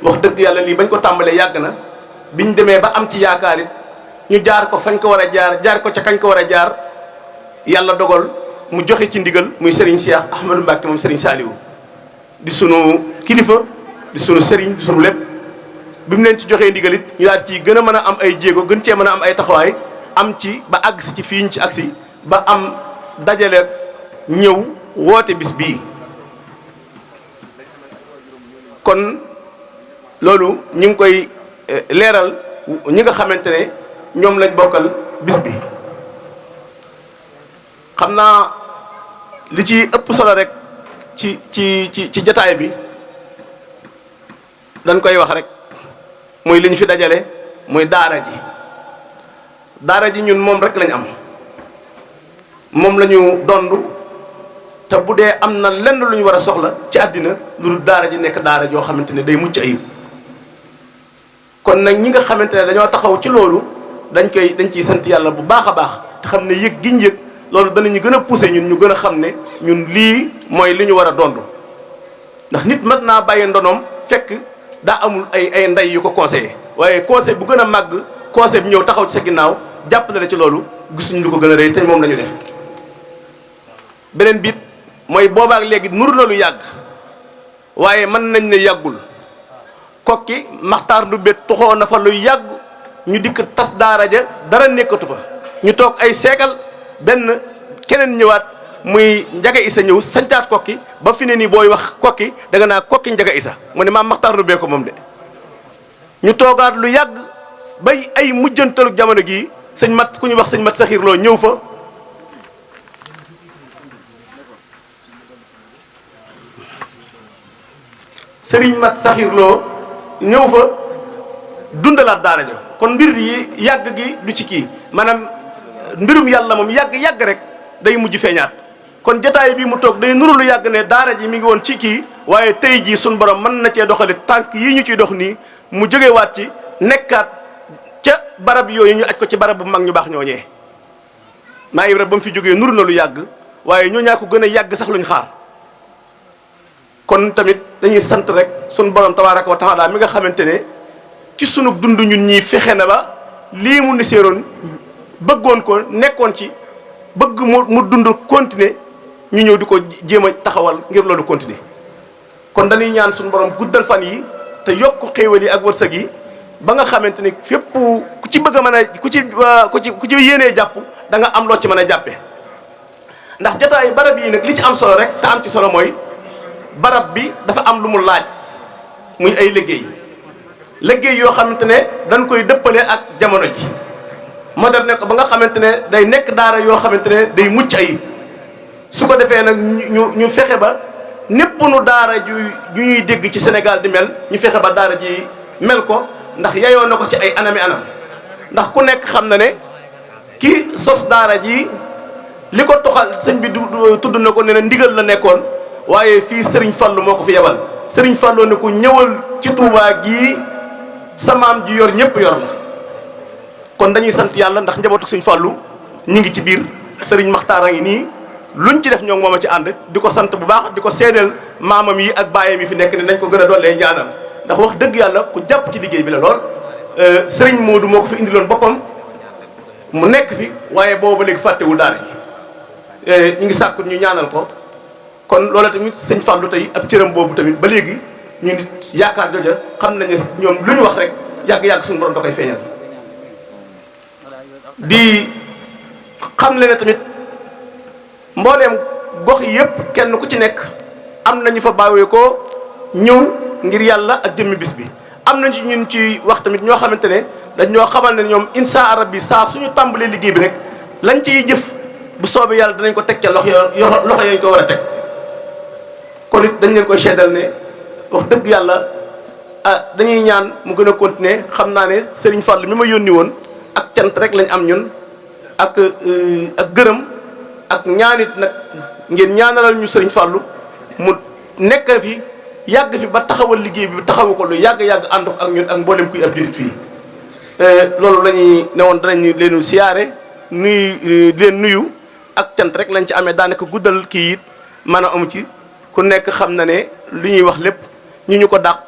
wax dëgg yàlla lii bañ ko tàmbalee yàgg na biñ demee ba am ci yaakaar it ñu jaar ko fañ ko war a jaar ko ca kañ ko war a jaar yàlla dogal mu joxe ci ndigal muy Serigne Cheikh Ahmadou Mbacke moom Serigne Saliou di sunu kilifa di sunu Serigne di sunu lépp bi mu leen ci joxee ndigal it ñu daal ci gën a mën a am ay jéego gën cee mën a am ay taxawaay am ci ba àgg si ci fii ñu ci agsi ba am dajale ñëw woote bis bii kon loolu ñu ngi koy leeral ñi nga xamante ne ñoom lañ bokkal bis bi xam naa li ci ëpp solo rek ci jataay bi dañ koy wax rek muy li ñu fi dajale muy daara ji ñun moom rek lañ am moom la ñu dondu te bu dee am na lenn lu ñu war a soxla ci àddina lu dul daara ji nekk daara joo xamante ne day mucc ayib kon nag ñi nga xamante ne dañoo taxaw ci loolu dañ ciy sant yàlla bu baax a baax te xam ne yëg giñ yëg loolu danañu gën a poussé ñun ñu gën a xam ne ñun lii mooy li ñu war a dondu ndax nit mat naa bàyyi ndonoom fekk daa amul ay ndey yu ko conseillé waaye conseil bu gën a màgg conseil bi ñëw taxaw ci sa ginnaaw jàppale la ci loolu gisuñu lu ko gën a rëy te moom lañu def beneen biit mooy boobaak léegi nuru na lu yàgg waaye mën nañ ne yàggul kokki maxtaar ndumbe toxoo na fa lu yàgg ñu dikk tas daara ja dara nekkatu fa ñu toog ay seekal benn keneen ñëwaat muy njaga isa ñëw sancaat kokki ba fi ne nii booy wax kokki da nga naa kokki njaga isa mu ne maam maxtaar ndumbe ko moom de ñu toogaat lu yàgg bay ay mujjantalu jamono gii sëñ mat ku ñuy wax sëñ mat saxiir loo ñëw fa sëriñ mat saxiir loo ñëw fa dundalaat daara ja kon mbir yi yàgg gi du ci kii maanaam mbirum yàlla moom yàgg rek day mujj feeñaat. kon jataay bi mu toog day nuru lu yàgg ne daara ji mi ngi woon ci kii waaye tey jii suñu borom mën na cee doxale tànk yii ñu ciy dox nii mu jógewaat ci nekkaat ca barab yooyu ñu aj ko ci barab bu mag ñu baax ñooñee. maa Ibra ba mu fi jógee nuru na lu yàgg waaye ñoo ñaa ko gën a yàgg sax luñ xaar kon tamit dañuy sant rek suñu borom tabaaraka wa taala mi nga xamante ne ci sunu dund ñun ñii fexe na ba lii mu niseeroon bëggoon ko nekkoon ci bëgg mu dund continuer ñu ñëw di ko jéem a taxawal ngir loolu continuer kon dañuy ñaan suñu borom guddal fan yi te yokk xéewal yi ak wërsëg yi ba nga xamante ni fépp ku ci bëgg a mën a ku ci yéenee jàpp da nga am loo ci mën a jàppe ndax jataay barab yi nag li ci am solo rek te am ci solo mooy barab bi dafa am lu mu laaj muy ay liggéey yoo xamante ne dañ koy dëppale ak jamono ji moderne ko ba nga xamante ne day nekk daara yoo xamante ne day mucc ayib su ko defee nag ñu fexe ba népp nu daara ju ñuy dégg ci Sénégal di mel ñu fexe ba daara ji mel ko ndax yayoo na ko ci ay anami anam ndax ku nekk xam na ne ki sos daara ji li ko toxal sëñ bi tudd na ko ne na ndigal la nekkoon waaye fii Serigne Fallou moo ko fi yebal Serigne Fallou ne ko ñëwal ci Touba gii sa maam ji yor ñëpp yor la kon dañuy sant yàlla ndax njabootu Serigne Fallou ñu ngi ci biir Serigne Makhtar a ngi nii luñ ci def ñoo moom a ci ànd di ko sant bu baax di ko seedeel maamam yi ak baayam yi fi nekk ne nañ ko gën a dollee ñaanal ndax wax dëgg yàlla ku jàpp ci liggéey bi la lool Serigne Modou moo ko fi indiloon boppam mu nekk fi waaye boobu ba léegi fàttewul daara ji ñu ngi sàkku ñu ñaanal ko kon loola tamit sëñ Fallou tey ab cëram boobu tamit ba léegi ñu nit yaakaar jooja xam nañ ne ñoom lu ñu wax rek yàgg-yàgg suñu borom da koy feeñal di xam le ne tamit mbooleem gox yi yëpp kenn ku ci nekk am nañu fa bawee ko ñëw ngir yàlla ak jëmmi bis bi am nañ ci ñun ci wax tamit ñoo xamante ne dañ ñoo xamal ne ñoom insha rabbi saa suñu tàmbalee liggéey bi rek lañ ciy jëf bu soobee yàlla dinañ ko teg ca loxo yañ ko war a teg kon it dañ leen koy seedal ne wax dëgg yàlla dañuy ñaan mu gën a continuer xam naa ne Serigne Fall mi ma yónni woon ak cant rek lañ am ñun ak gërëm ak ñaanit nag ngeen ñaanalal ñu Serigne Fallou mu nekk fi yàgg fi ba taxawal liggéey bi taxawu ko lu yàgg-yàgg ànd ko ak ñun ak mboolem kuy ab jurit fii loolu lañuy ne woon danañ leenu siyaare di leen nuyu ak cant rek lañ ci amee daanaka guddal kii it mën a amu ci ku nekk xam na ne li ñuy wax lépp ñu ko dàq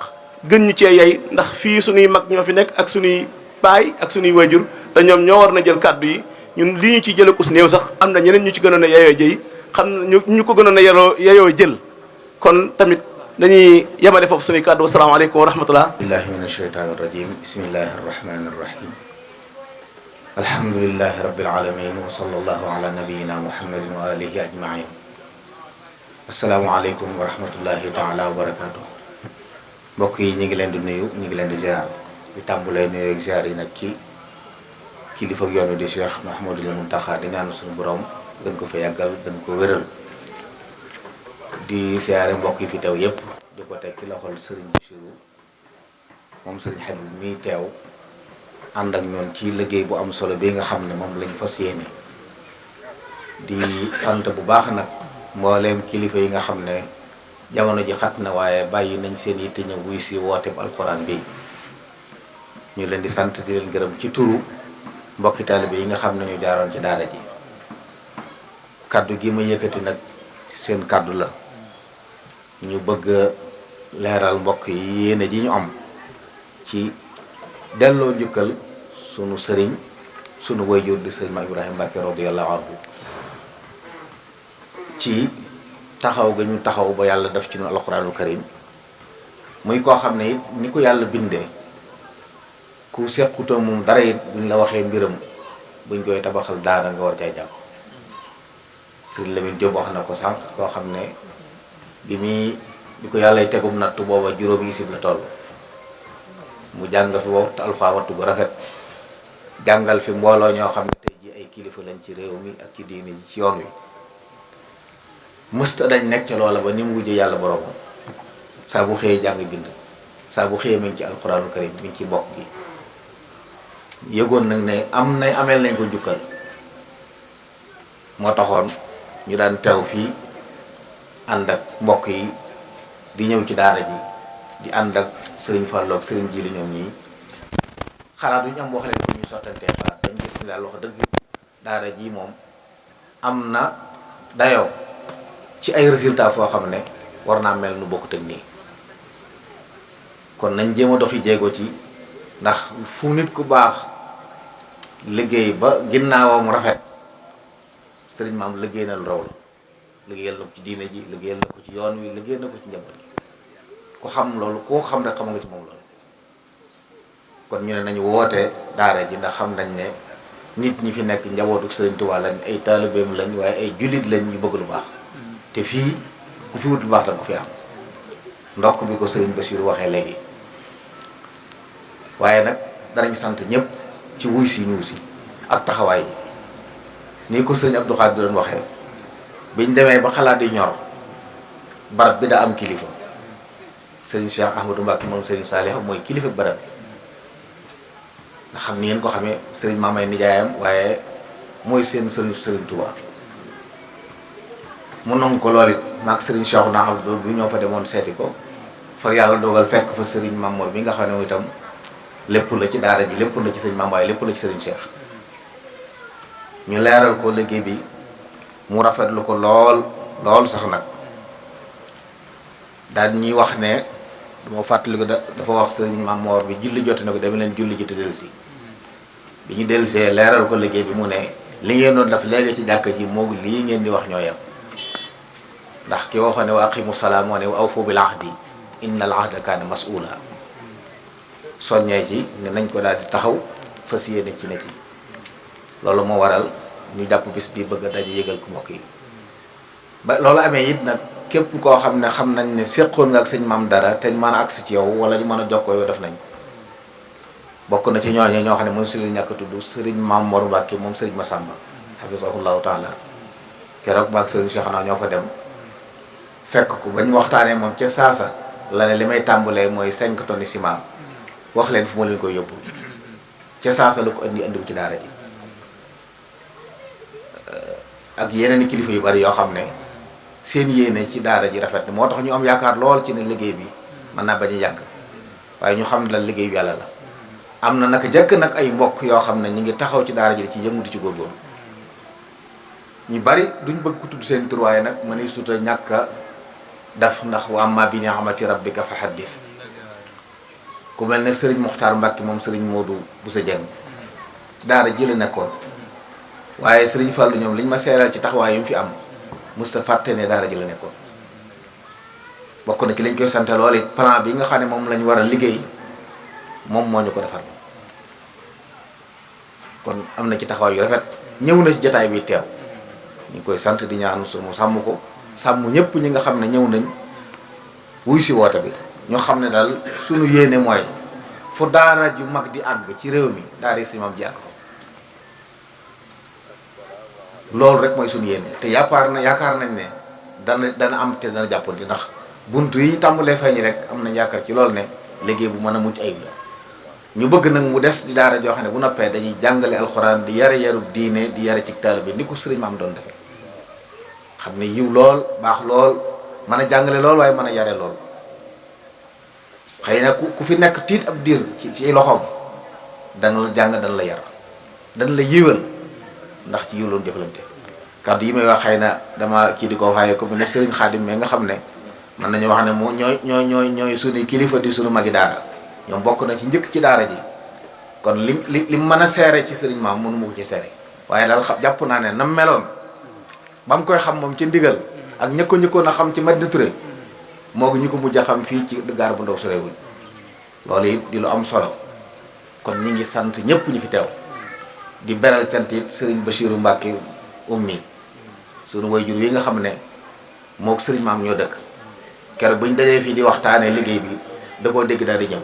gën ñu cee yey ndax fii suñuy mag ñoo fi nekk ak suñuy baay ak suñuy wayjur te ñoom ñoo war na jël kàddu yi ñun li ñu ci jële kus néew sax am na ñeneen ñu ci gënoon a yeyoo jëy xam ñu ko gënoon a yeyoo jël kon tamit dañuy yemale foofu suñuy kàddu asalaamaaleykum wa rahmatullah billahi min asheytaani irrajim bismillahi arrahmani irrahim alhamdulilahi rabbil alamin wa sallallahu ala nabiyina muhammadin wa alihi ajmain asalaamaaleykum wa rahmatullahi taala wa barakatuh mbokk yi ñu ngi leen di nuyu ñu ngi leen di ziar di tàmbulee nuyu ak ziar yi nag ci kilifa yoon wi di Cheikh Mouhamadul Mountakha di ñaanu suñu borom gën ko fa yàggal gën ko wéral di siyaare mbokk yi fi teew yépp di ko teg ci loxol Serigne Bassirou moom Serigne Habib mi teew ànd ak ñoom ci liggéey bu am solo bi nga xam ne moom lañu fas yéene di sant bu baax nag mbooleem kilifa yi nga xam ne jamono ji xat na waaye bàyyi nañ seen yitte ñëw wuy si wooteeb alxuraan bi ñu leen di sant di leen gërëm ci turu mbokki taalibe yi nga xam ne ñu jaaroon ci daara ji kaddu gi ma yëkkati nag seen kaddu la ñu bëgg leeral mbokk yi yéene ji ñu am ci delloo njukkal sunu sëriñ sunu wayjur di sëriñ ma Ibrahima Mbacke radiyallahu anhu ci taxaw ga ñu taxaw ba yàlla def ci nu alxuraanul karim muy koo xam ne it ni ko yàlla bindee ku sequtoo moom dara it buñ la waxee mbiram buñ koy tabaxal daara nga war cay jàpp sëriñ Lamine Diop wax na ko sànq koo xam ne bi ko yàlla tegum nattu booba juróomi isib la toll mu jàng fi wow te alxuraan wattu bu rafet jàngal fi mbooloo ñoo xam ne tey ji ay kilifa lañ ci réew mi ak ci diine ji ci yoon wi mësta dañ nekk ca loola ba ni mu wujjee yàlla borom saa bu xëyee jàng bind saa bu xëyee mi ngi ci alxuraanu karim mi ngi ci mbokk gi yëgoon nag ne ameel nañ ko njukkal moo taxoon ñu daan teew fii ànd ak mbokk yi di ñëw ci daara ji di ànd ak sëriñ Fallou ak sëriñ Jili ñoom ñii xalaat yu ñu am wax leen ko ñu sottantee xalaat dañ gis ni daal wax dëgg daara ji moom am na dayoo ci ay résultats foo xam ne war naa mel nu bokkut ak nii kon nañ jéem a doxi jéego ci ndax fu nit ku baax liggéey ba ginnaawam rafet sëriñ maam liggéey na lu raw la liggéeyal na ko ci diine ji liggéeyal na ko ci yoon wi liggéeyal na ko ci njaboot gi ku xam loolu koo xam rek xam nga ci moom loolu kon ñu ne nañu woote daara ji ndax xam nañ ne nit ñi fi nekk njabootu sëriñ Tuubaa lañ ay taalibeem lañ waaye ay jullit lañ ñu bëgg lu baax te fii ku fi wut lu baax da nga ko fi am ndokk bi ko sëriñ Basiiru waxee léegi waaye nag danañ sant ñëpp ci wuy si ñuy si ak taxawaay yi nii ko sëriñ Abdou Khadre doon waxee biñ demee ba xalaat di ñor barab bi daa am kilifa sëriñ Cheikh Ahmadou Mbacké moom sëriñ Saliou mooy kilifa barab bi nga xam ni ngeen ko xamee sëriñ Maamay nijaayam waaye mooy seen sëriñ Touba mu nangu ko lool it maag sëriñ Cheikh naa Abdou bu ñoo fa demoon seeti ko far yàlla dogal fekk fa sëriñ Mamour bi nga xam ne itam lépp la ci daara ji lépp la ci sëriñ Maam waaye lépp la ci sëriñ Cheikh ñu leeral ko liggéey bi mu rafetlu ko lool sax nag daal ñuy wax ne dama fàttali ko dafa wax sëriñ Mamour bi julli jote na ko dama leen julli ji te dellusi bi ñu dellusee leeral ko liggéey bi mu ne li ngeen doon def léegi ci jàkk ji moog lii ngeen di wax ñoo yem ndax ki waxoon ne wa aqimu salaam moo ne wa awfu bil ahdi inna al ahda kaana mas'uula soññee ci ne nañ ko daal di taxaw fas yéene ci ne ci loolu moo waral ñu jàpp bis bi bëgg a daje yëgal ko mbokk yi ba loolu amee it nag képp koo xam ne xam nañ ne séqoon nga ak sëñ maam dara te ñu mën a agsi ci yow wala ñu mën a jokkoo yow def nañ bokk na ci ñooñu ñoo xam ne moom sëriñ ñàkk a tudd sëriñ Maam Mor Mbàkke moom sëriñ Masamba hafizahullahu taala keroog baag sëriñ Cheikh naa ñoo fa dem fekk ko bañ waxtaanee moom ca saasa la ne li may tàmbalee mooy 5 tonnes ciment wax leen fu ma leen koy yóbbu ca saasa la ko indi ci daara ji ak yeneen i kilifa yu bari yoo xam ne seen yéene ci daara ji rafet na moo tax ñu am yaakaar lool ci ne liggéey bi mën naa bañ a yàgg waaye ñu xam ne la liggéey bi yàlla la am na naka jëkk nag ay mbokk yoo xam ne ñu ngi taxaw ci daara ji ci yëngu di ci góorgóorlu ñu bari duñ bëgg ko tudd seen tur waaye nag ma ne suuta ñàkk a def ndax wa amma bi ni'mati rabbika fa haddith ku mel ne sëriñ Muxtaar Mbàkke moom sëriñ Moodu bu sa jeng ci daara ji la nekkoon waaye sëriñ Fàllu ñoom liñ ma seeral ci taxawaay yu mu fi am musta fàtte ne daara ji la nekkoon bokk na ci liñ koy sante lool it plan bi nga xam ne moom lañ war a liggéey moom moo ñu ko defar kon am na ci taxawaay yu rafet ñëw na ci jataay bi teew ñu ngi koy sant di ñaan su mu sàmm ko sàmm ñëpp ñi nga xam ne ñëw nañ wuy si woote bi ñoo xam ne daal suñu yéene mooy fu daara ju mag di àgg ci réew mi daara si maam ji àgg fa loolu rek mooy suñu yéene te yaakaar nañ ne dana am te dana jàppandi ndax bunt yi tàmbalee feeñ rek am nañ yaakaar ci loolu ne liggéey bu mën a mucc ayib la ñu bëgg nag mu des di daara joo xam ne bu noppee dañuy jàngale alxuraan di yare yarub diine di yare ci taalibe bi ni ko sëriñ maam doon defee xam ne yiw lool baax lool mën a jàngale lool waaye mën a yare lool xëy na ku fi nekk tiit ab diir ci loxoom dana la jàng dana la yar dana la yiwal ndax ci yiw loolu jëflante kàddu yi may wax xëy na dama kii di ko waxee comme ne sëriñ Xaadim mais nga xam ne mën nañu wax ne moo ñooy suñuy kilifa di suñu magi daara ñoom bokk na ci njëkk ci daara ji kon li mën a seere ci sëriñ maam mënu ma ko ci seere waaye daal jàpp naa ne nam meloon ba mu koy xam moom ci ndigal ak njëkkoon a xam ci Madina Touré moo ñu ko mujj a xam fii ci gaar bu ndaw sorewuñ loolu it di lu am solo kon ñi ngi sant ñëpp ñu fi teew di beral cant it sëriñ Bachiru Mbàkke ummi suñu wayjur wi nga xam ne moo ko sëriñ maam ñoo dëkk keroog buñ dajee fii di waxtaanee liggéey bi da koo dégg daal di ñëw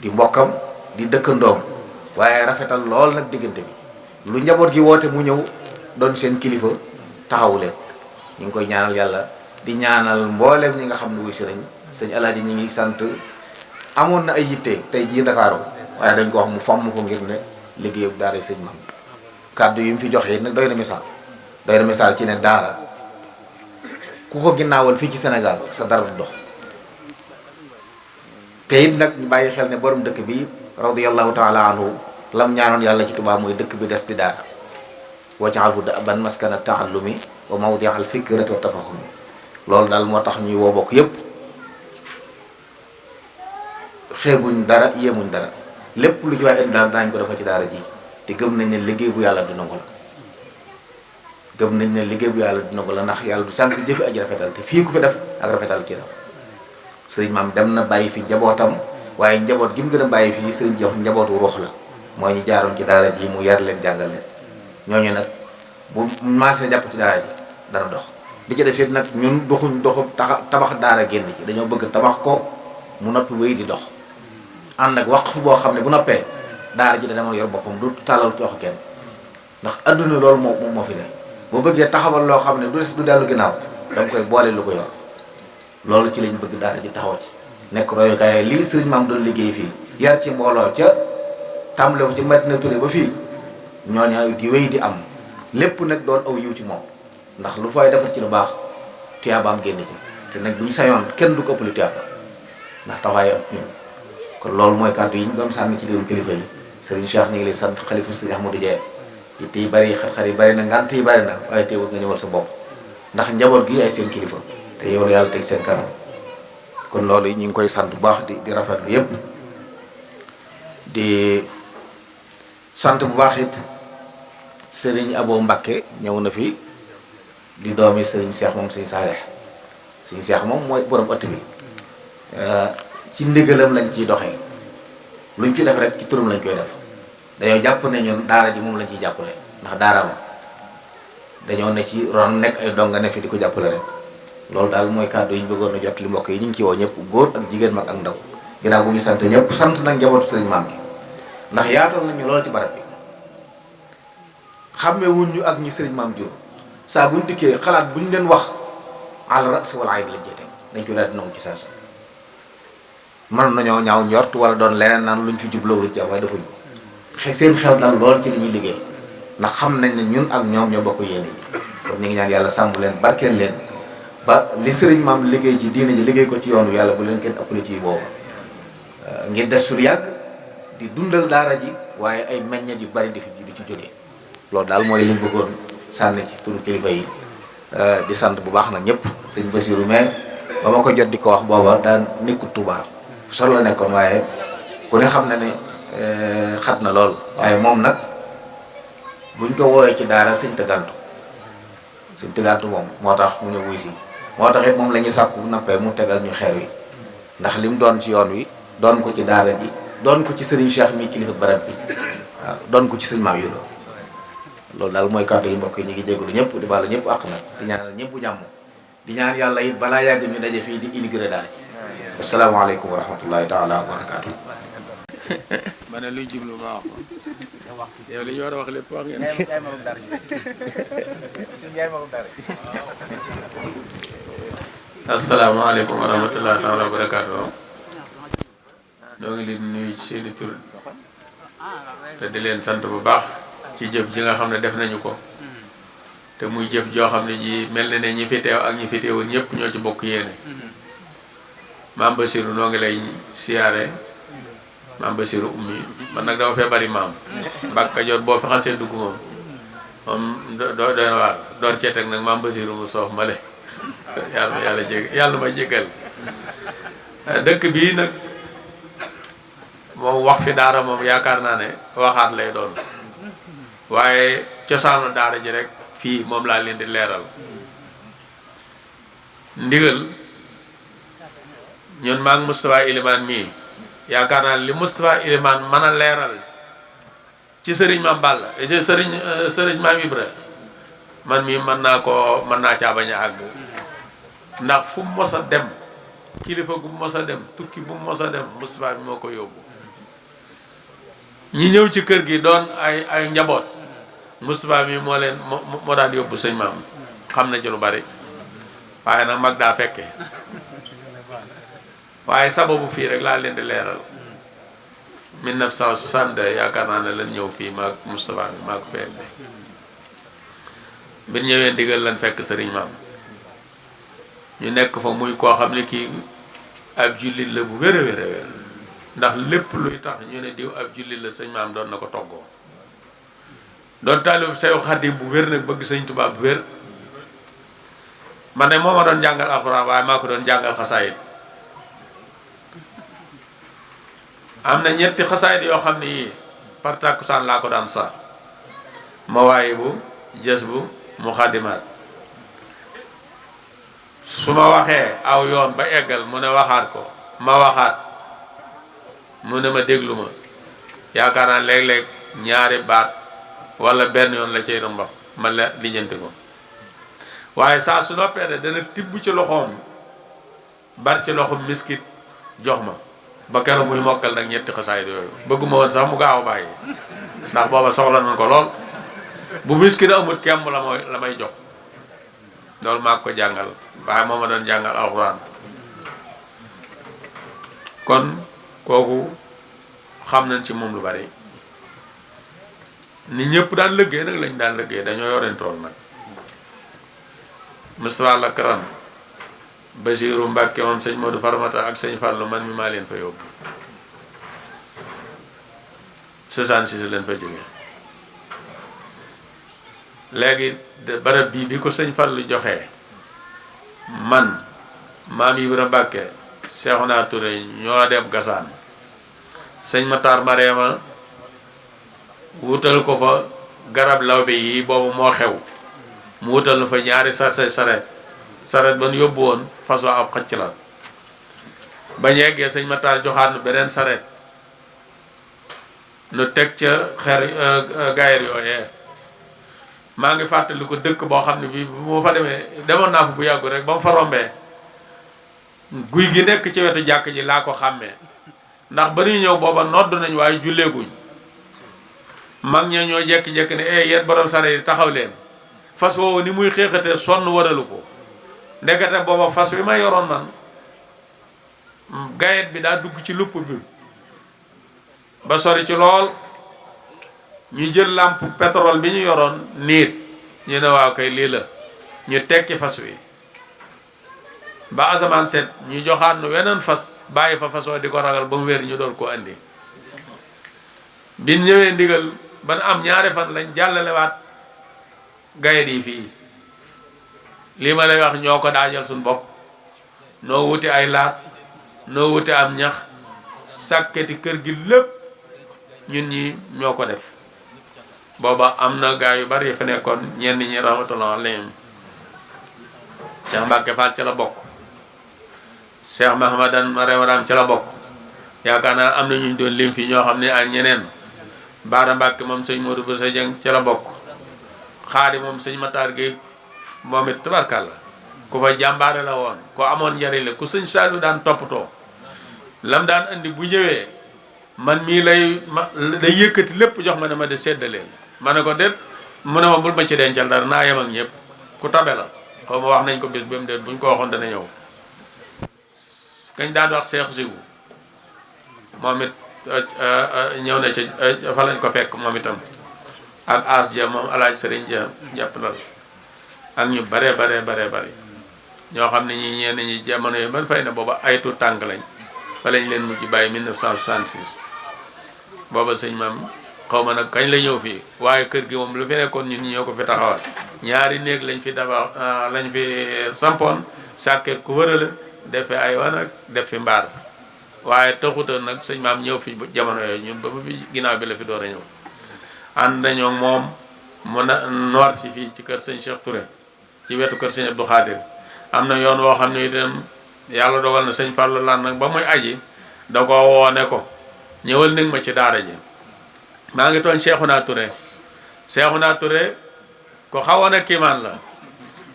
di mbokkam di dëkkandoom waaye rafetal lool nag diggante bi lu njaboot gi woote mu ñëw doon seen kilifa taxawu leen ñu ngi koy ñaanal yàlla di ñaanal mbooleem ñi nga xam ne wuy si nañ sëñ Alaaji ñi ngi sant amoon na ay yitte tey jii Ndakaaru waaye dañ ko wax mu fomm ko ngir ne liggéeyu daara sëñ maam kàddu yi mu fi joxe nag doy na misaal doy na misaal ci ne daara ku ko ginnaawal fii ci Sénégal sa dara du dox. te it nag ñu bàyyi xel ne borom dëkk bi radiyallahu taala anhu lam ñaanoon yàlla ci Tuubaa mooy dëkk bi des di daara waj'alhu da'ban maskana ta'allumi wa mawdi'a al-fikrati wa tafahumi. loolu daal moo tax ñuy woo bokk yépp xeebuñ dara yéemuñ dara lépp lu ci waay indi daal daañ ko defal ci daara ji te gëm nañ ne liggéey bu yàlla dina ko la gëm nañ ne liggéey bu yàlla dina ko la ndax yàlla du sànq jëfi aji rafetal te fii ku fi def ak rafetal ci def sëriñ maam dem na bàyyi fi njabootam waaye njaboot gi mu gën a bàyyi fii sëriñ ji wax njabootu ruux la mooy ñu jaaroon ci daara ji mu yar leen jàngal leen ñooñu nag bu maasee jàpp ci daara ji dana dox bi ci des it nag ñun doxuñ doxu tabax daara génn ci dañoo bëgg tabax ko mu noppi wéy di dox ànd ak waqf boo xam ne bu noppee daara ji da demal yor boppam du tàllal ci wax kenn ndax adduna loolu moo fi ne boo bëggee taxawal loo xam ne du des du dellu ginnaaw danga koy boole lu ko yor loolu ci lañ bëgg daara ji taxaw ci nekk royukaay lii sëriñ maam doon liggéey fii yar ci mbooloo ca tàmbale ko ci Madina Touré ba fii ñooña di wéy di am lépp nag doon aw yiw ci moom ndax lu fay defar ci lu baax tuyaabaam génn ci te nag duñ sayoon kenn du ko ëpp lu tuyaaba ndax taxawaayam ñun kon loolu mooy kàddu yi ñu doon sànni ci déglu kilifa yi sëriñ Cheikh ñu ngi lay sant xalifa sëriñ Ahmadou Dieng it yi bari xar yi bari na ngant yi bari na waaye teewul nga ñëwal sa bopp ndax njaboot gi ay seen kilifa te yow la yàlla teg seen kanam kon loolu ñu ngi koy sant bu baax di rafetlu yépp di sant bu baax it sëriñ Abo Mbakke ñëw na fi di doomi sëriñ Cheikh moom sëriñ Saalix sëriñ Cheikh moom mooy borom ëtt bi ci ndigalam lañ ciy doxee luñ fi def rek ci turam lañ koy def dañoo jàpp ne ñun daara ji moom lañ ciy jàppale ndax daara ma dañoo ne ci ron nekk ay donga ne fi di ko jàppale rek loolu daal mooy kàddu yi ñu bëggoon a jot li mbokk yi ñu ngi ci woo ñëpp góor ak jigéen mag ak ndaw ginnaaw bu ñu sant ñëpp sant nag njabootu sëriñ maam bi ndax yaatal nañu loolu ci barab bi xàmmewuñ ñu ak ñi sëriñ maam jur saa buñ dikkee xalaat buñ leen wax al ras wala ayib lañ jëte dañ ko daal di nangu ci saa sa mën nañoo ñaaw njort wala doon leneen naan luñ fi jubloo luñ ci am waaye defuñ ko seen xel daal lool ci li ñuy liggéey ndax xam nañ ne ñun ak ñoom ñoo bokk yéene ji kon ñu ngi ñaan yàlla sàmm leen barkeel leen ba li sëriñ maam liggéey ci diine ji liggéey ko ci yoonu yàlla bu leen kenn ëppale ci boobu ngir des sur yàgg di dundal daara ji waaye ay meññeet yu bari di ci jógee loolu daal mooy liñ bëggoon sànni ci turu kilifa yi di sant bu baax nag ñëpp sëñ Basiru mais ba ma ko jot di ko wax booba daan nekkut Tuubaa sol la nekkoon waaye ku ne xam na ne xat na lool waaye moom nag buñ ko woowee ci daara sëñ tëggantu moom moo tax mu ñëw wuy si moo tax it moom la ñuy sàkku nappee mu tegal ñu xeer wi ndax lim doon ci yoon wi doon ko ci daara ji doon ko ci sëriñ Cheikh mi kilifa barab bi waaw doon ko ci sëñ maam yoro loolu daal mooy kàddu yi mbokk yi ñu ngi jégalu ñëpp di baalu ñëpp àq nag di ñaanal ñëpp jàmm di ñaan yàlla it balaa yàgg ñu daje fii di immigré daal ci asalaamaaleykum wa rahmatullahi taala wa barakaatu. ma ne luy jublu ma wax ko yow li ñu war a wax lépp wax ngeen. asalaamaaleykum wa rahmatullahi taala wa barakaatu. ñoo ngi leen nuyu ci seeni tur te di leen sant bu baax ci jëf ji nga xam ne def nañu ko te muy jëf joo xam ne ji mel na ne ñi fi teew ak ñi fi teewul ñëpp ñoo ci bokk yéene. maam Basiru noo ngi lay siyaare maam Basiru ummi man nag dama fee bari maam Mbàkke Kajoor boo fi xasee dugg moom doo doy waar door cee teg nag maam Basiru mu soof male yàlla ma jégal dëkk bii nag moom wax fi daara moom yaakaar naa ne waxaat lay doon waaye cosaanu daara ji rek fii moom laa leen di leeral ndigal ñun maag Moustapha Ilimaan mii yaakaar naa li Moustapha Ilimaan mën a leeral ci sëriñ Maam Balla ci sëriñ Maam Ibra man mii mën naa caa bañ a àgg ndax fu mu mos a dem kilifa gu mu mos a dem tukki bu mu mos a dem Moustapha bi moo ko yóbbu ñi ñëw ci kër gi doon ay njaboot Moustapha mi moo daan yóbbu sëñ maam xam na ci lu bari waaye nag mag daa fekke waaye sababu fii rek laa leen di leeral 1962 yaakaar naa ne lan ñëw fii maag Moustapha mi maa ko fee bi ñëwee ndigal lan fekk sëriñ maam ñu nekk fa muy koo xam ne kii ab jullit la bu wér a wér a wér ndax lépp luy tax ñu ne diw ab jullit la sëñ maam doon na ko toggoo doon taalib Seex Xaadim bu wér nag bëgg sëñ Tuubaa bu wér man ne moo ma doon jàngal alxuraan waaye maa ko doon jàngal xasaayit am na ñetti xasaayit yoo xam ne yii par tàkkusaan laa ko daan sa Mawaahibu Jazbu Muxaddamaat su ma waxee aw yoon ba eggal mu ne waxaat ko ma waxaat mu ne ma déglu ma yaakaar naa léeg-léeg ñaari baat wala benn yoon la cay rëmba ma la lijjanti ko waaye saa su noppee de dana tibb ci loxoom bar ci loxoom miskit jox ma ba keroog muy mokkal nag ñetti xasaayid yooyu bëgguma woon sax mu gaaw a bàyyi ndax booba soxla nañ ko lool bu miskit amut kemb la may jox loolu maa ko jàngal waaye moo ma doon jàngal alxuraan kon kooku xam nañ ci moom lu bari ni ñëpp daan liggéey nag lañ daan liggéey dañoo yoreen tool nag Moustapha Lakaram Basiiru Mbàkke moom sëñ Modou Farmata ak sëñ Fàllu man mi maa leen fa yóbbu 66 leen fa jógee léegi barab bii bi ko sëñ Fàllu joxee man maam Ibra Mbàkke Seexuna Ture ñoo dem Gasaan sëñ Matar Mareema wutal ko fa garab lawbe yi boobu moo xew mu wutal na fa ñaari saret ba nu yóbbu woon façon ab xëcc la ba ñu eggee sëñ Matar joxaat nu beneen saret nu teg ca xer gaayar yooyee maa ngi fàttali ko dëkk boo xam ne bii bu ma fa demoon naa fa bu yàggu rek ba mu fa rombee guy gi nekk ci wetu jàkk ji laa ko xàmmee ndax ba ñuy ñëw booba nodd nañ waaye julleeguñ mag ña ñoo jekki-jekki ne yéen borom sare yi taxaw leen fas woowu ni muy xeexatee sonn waralu ko ndekete booba fas wi ma yoroon man gayet bi daa dugg ci lupp bi ba sori ci lool ñu jël làmp pétrole bi ñu yoroon niit ñu ne waaw kay lii la ñu tekki fas wi ba asamaan set ñu joxaat nu weneen fas bàyyi fa fas wa di ko ragal ba mu wér ñu doon ko andi bi ñëwee ndigal ba nu am ñaari fan lañ jàllalewaat gayet yi fii lii ma lay wax ñoo ko daajal suñ bopp noo wuti ay laat noo wuti am ñax sàkketi kër gi lépp ñun ñi ñoo ko def booba am na gaa yu bari fa nekkoon ñenn ñi rahmatullah alayhim Cheikh Mbacke Fall ca la bokk Cheikh Mahamadan Maremaram ca la bokk yaakaar naa am na ñu doon lim fi ñoo xam ne ak ñeneen Baara Mbacke moom sëñ Modou Boussa Dieng ca la bokk xaari moom sëñ Matar Gueye moom it tabarkàlla ku fa jàmbaare la woon ku amoon njariñ la ku sëñ Saliou daan toppatoo lam daan andi bu ñëwee man mii day yëkkati lépp jox ma ne ma de séddaleel ma ne ko déet mu ne ma bul ma ci dencal dara naa yem ak ñëpp ku tabe la xaw ma wax nañ ko bis ba mu déet buñ ko waxoon dana ñëw kañ daan wax Cheikh Siw moom it ñëw na ci fa lañ ko fekk moom itam ak as ja moom alaaj sëriñ ja jàpp na ak ñu bare ñoo xam ne ñi ñenn ñi jamono yi ban fay na booba ay tu tànk lañ fa lañ leen mujj bàyyi 1966 booba sëñ maam xaw ma nag kañ la ñëw fii waaye kër gi moom lu fi nekkoon ñun ñoo ko fi taxawal ñaari néeg lañ fi dafa lañ fi sampoon sàkket ku wërala def fi ay wanag def fi mbaar waaye taxuta nag sëñ maam ñëw fi jamono yooyu ñun ba fi ginnaaw bi la fi door a ñëw ànd nañoo moom mu noor si fii ci kër sëñ Cheikh Touré ci wetu kër sëñ Abdou Khadir am na yoon woo xam ne itam yàlla dogal na sëñ Fallou lan nag ba muy aji da ko woone ko ñëwal nag ma ci daara ji maa ngi tooñ Cheikhouna Touré ko xawoon a kiimaan la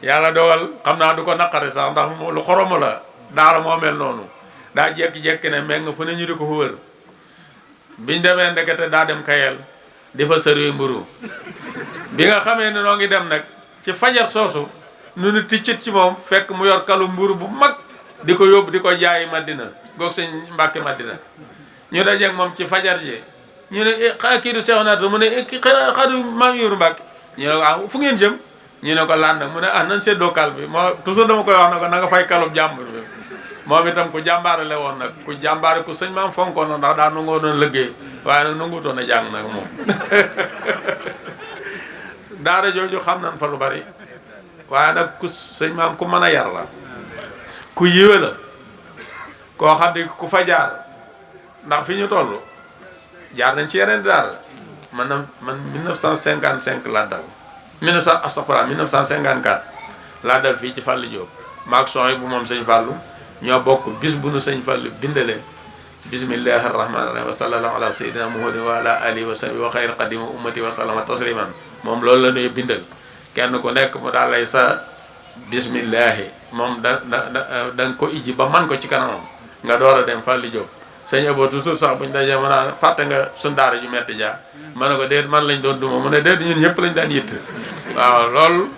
yàlla dogal xam naa du ko naqari sax ndax lu xoromu la daara moo mel noonu daa jekki-jekki ne mais nga fu ne ñu di ko fa wër biñ demee ndekete daa dem Kayel di fa sëri mburu bi nga xamee ne noo ngi dem nag ci fajar soosu nu nu ticcit ci moom fekk mu yor kalu mburu bu mag di ko yóbbu di ko jaayi Madina goog sëñ Mbàkke Madina ñu dajeeg moom ci fajar ji ñu ne xaa kii du Cheikhouna Touré mu ne xaru maam Ibra Mbàkke ñu ne fu ngeen jëm ñu ne ko lan nag mu ne ah nan seddoo kal bi moo toujours dama koy wax ne ko na nga fay kalub jàmbur bi moom itam ku jàmbaare la woon nag ku jàmbaare ku sëñ maam fonkoon na ndax daa nangoo doon liggéey waaye nag nanguutoon a jàng nag moom daara jooju xam nañ fa lu bari waaye nag ku sëñ maam ku mën a yar la ku yiwe la koo xam ne ku fa jaar ndax fi ñu toll jaar nañ ci yeneen daara man 1955 laa dal 1954 laa dal fii ci Fallou Diop maag sooy bu moom sëñ Fallou ñoo bokk bis bu nu sëñ Fallou bindalee bismillahi rahmani rahim wa sallallahu ala sayyidina muhammadin wa ala alihi wa sahbihi wa xayri qadima ummati wa sallama tasliman moom loolu la ñuy bindal kenn ku nekk mu daal lay sa bismillahi moom da nga ko ijji ba man ko ci kanamam nga door a dem Fallou Diop sëñ Abo toujours sax buñ dajee mën a fàtte nga suñ daara ju metti ja ma ne ko déet man lañ doon duma mu ne déet ñun ñëpp lañ daan yitt waaw loolu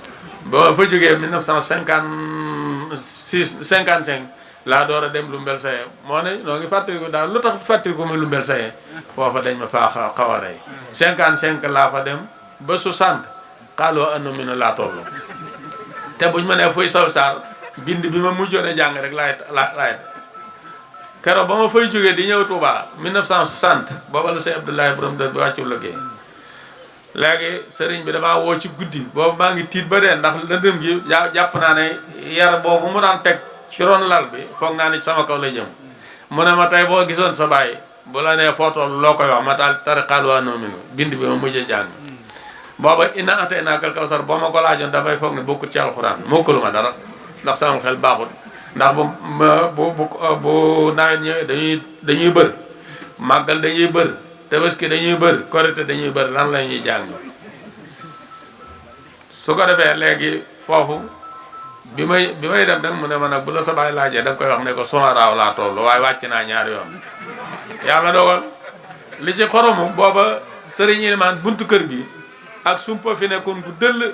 ba fa jógee 1955 laa door a dem Lumbel Saye moo ne noo ngi fàttaliku daal lu tax fàttaliku muy Lumbel Saye foofa dañ ma faa xaw a rey 55 laa fa dem ba 60 xaaloo anno mi na laa toll te buñ ma nee fuy saw saar bind bi ma mujjoon a jàng rek laay keroog ba ma fay jógee di ñëw Touba 1960 booba la Sëñ Abdoulaye borom dër bi wàccul liggéey léegi sëriñ bi damaa woo ci guddi boobu maa ngi tiit ba dee ndax lëndëm gi jàpp naa ne yar boobu mu daan teg ci ron lal bi foog naa ne sama kaw la jëm mu ne ma tey boo gisoon sa baay bu la nee foo toll loo koy wax ma taal tariqaal waa noominu bind bi ma mujj a jàng booba inna ataynaakal kawsar boo ma ko laajoon dafay foog ne bokkut ci alxuraan mokkalu ma dara ndax sama xel baaxul ndax bu nawet ñëwee dañuy bër màggal dañuy bër tabaski dañuy bër korite dañuy bër lan la ñuy jàng su ko defee léegi foofu bi may dem nag mu ne ma nag bu la sa baay laajee da nga koy wax ne ko suma raaw laa toll waaye wàcc naa ñaari yoon yàlla dogal li ci xoromu booba sëriñ Ilimaan buntu kër bi ak sumpa fi nekkoon bu dëll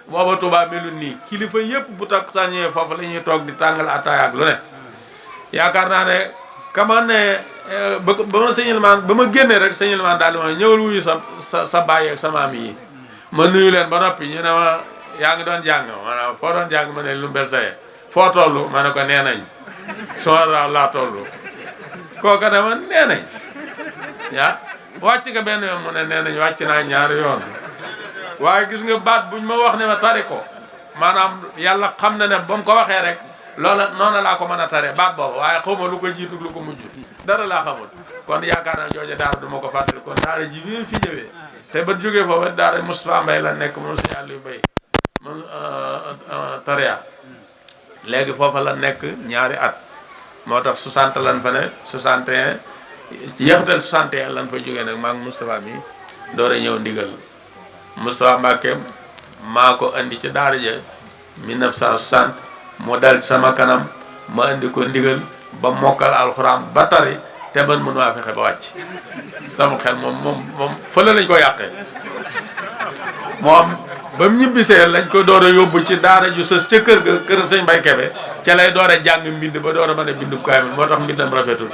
booba Touba melul nii kilifa yëpp bu takk sañee foofu la ñuy toog di tàngal ataaya ak lu ne yaakaar naa ne kama ne ba ma sëñ Ilimaan ba ma génnee rek sëñ Ilimaan daal di ma ñëwal wuyu sa baay ak sa maam yi ma nuyu leen ba noppi ñu ne ma yaa ngi doon jàng maanaam foo doon jàng ma ne Lumbel Saye foo toll ma ne ko nee nañ soo raaw laa toll kooka ne ma nee nañ wàcc nga benn yoon mu ne nee nañ wàcc naa ñaari yoon waaye gis nga baat buñ ma wax ne ma tari ko maanaam yàlla xam na ne ba mu ko waxee rek loola noonu laa ko mën a tare baat boobu waaye xaw ma lu ko jiitu lu ko mujj dara laa xamul kon yaakaar naa jooja daara du ma ko fàttali kon daara ji bi fi ñëwee te ba jógee foofu daara Moustapha Mbaye la nekk moom sëñ Aliou Mbaye moom Taria léegi foofa la nekk ñaari at moo tax 60 lan fa ne 61 yéexatal 61 lan fa jógee nag maa ngi Moustapha mi door a ñëw ndigal Moustapha Mbacke maa ko andi ci daara ja 1960 mu dal sama kanam ma andi ko ndigal ba mokkal alxuraan ba tari te man mënu maa fexe ba wàcc sama xel moom fële lañ ko yàqee moom ba mu ñibbisee lañ ko door a yóbbu ci daara ju sës ca kër ga këram sëñ Mbay Kebe ca lay door a jàng mbind ba door a mën a bindu kaamil moo tax mbindam rafetul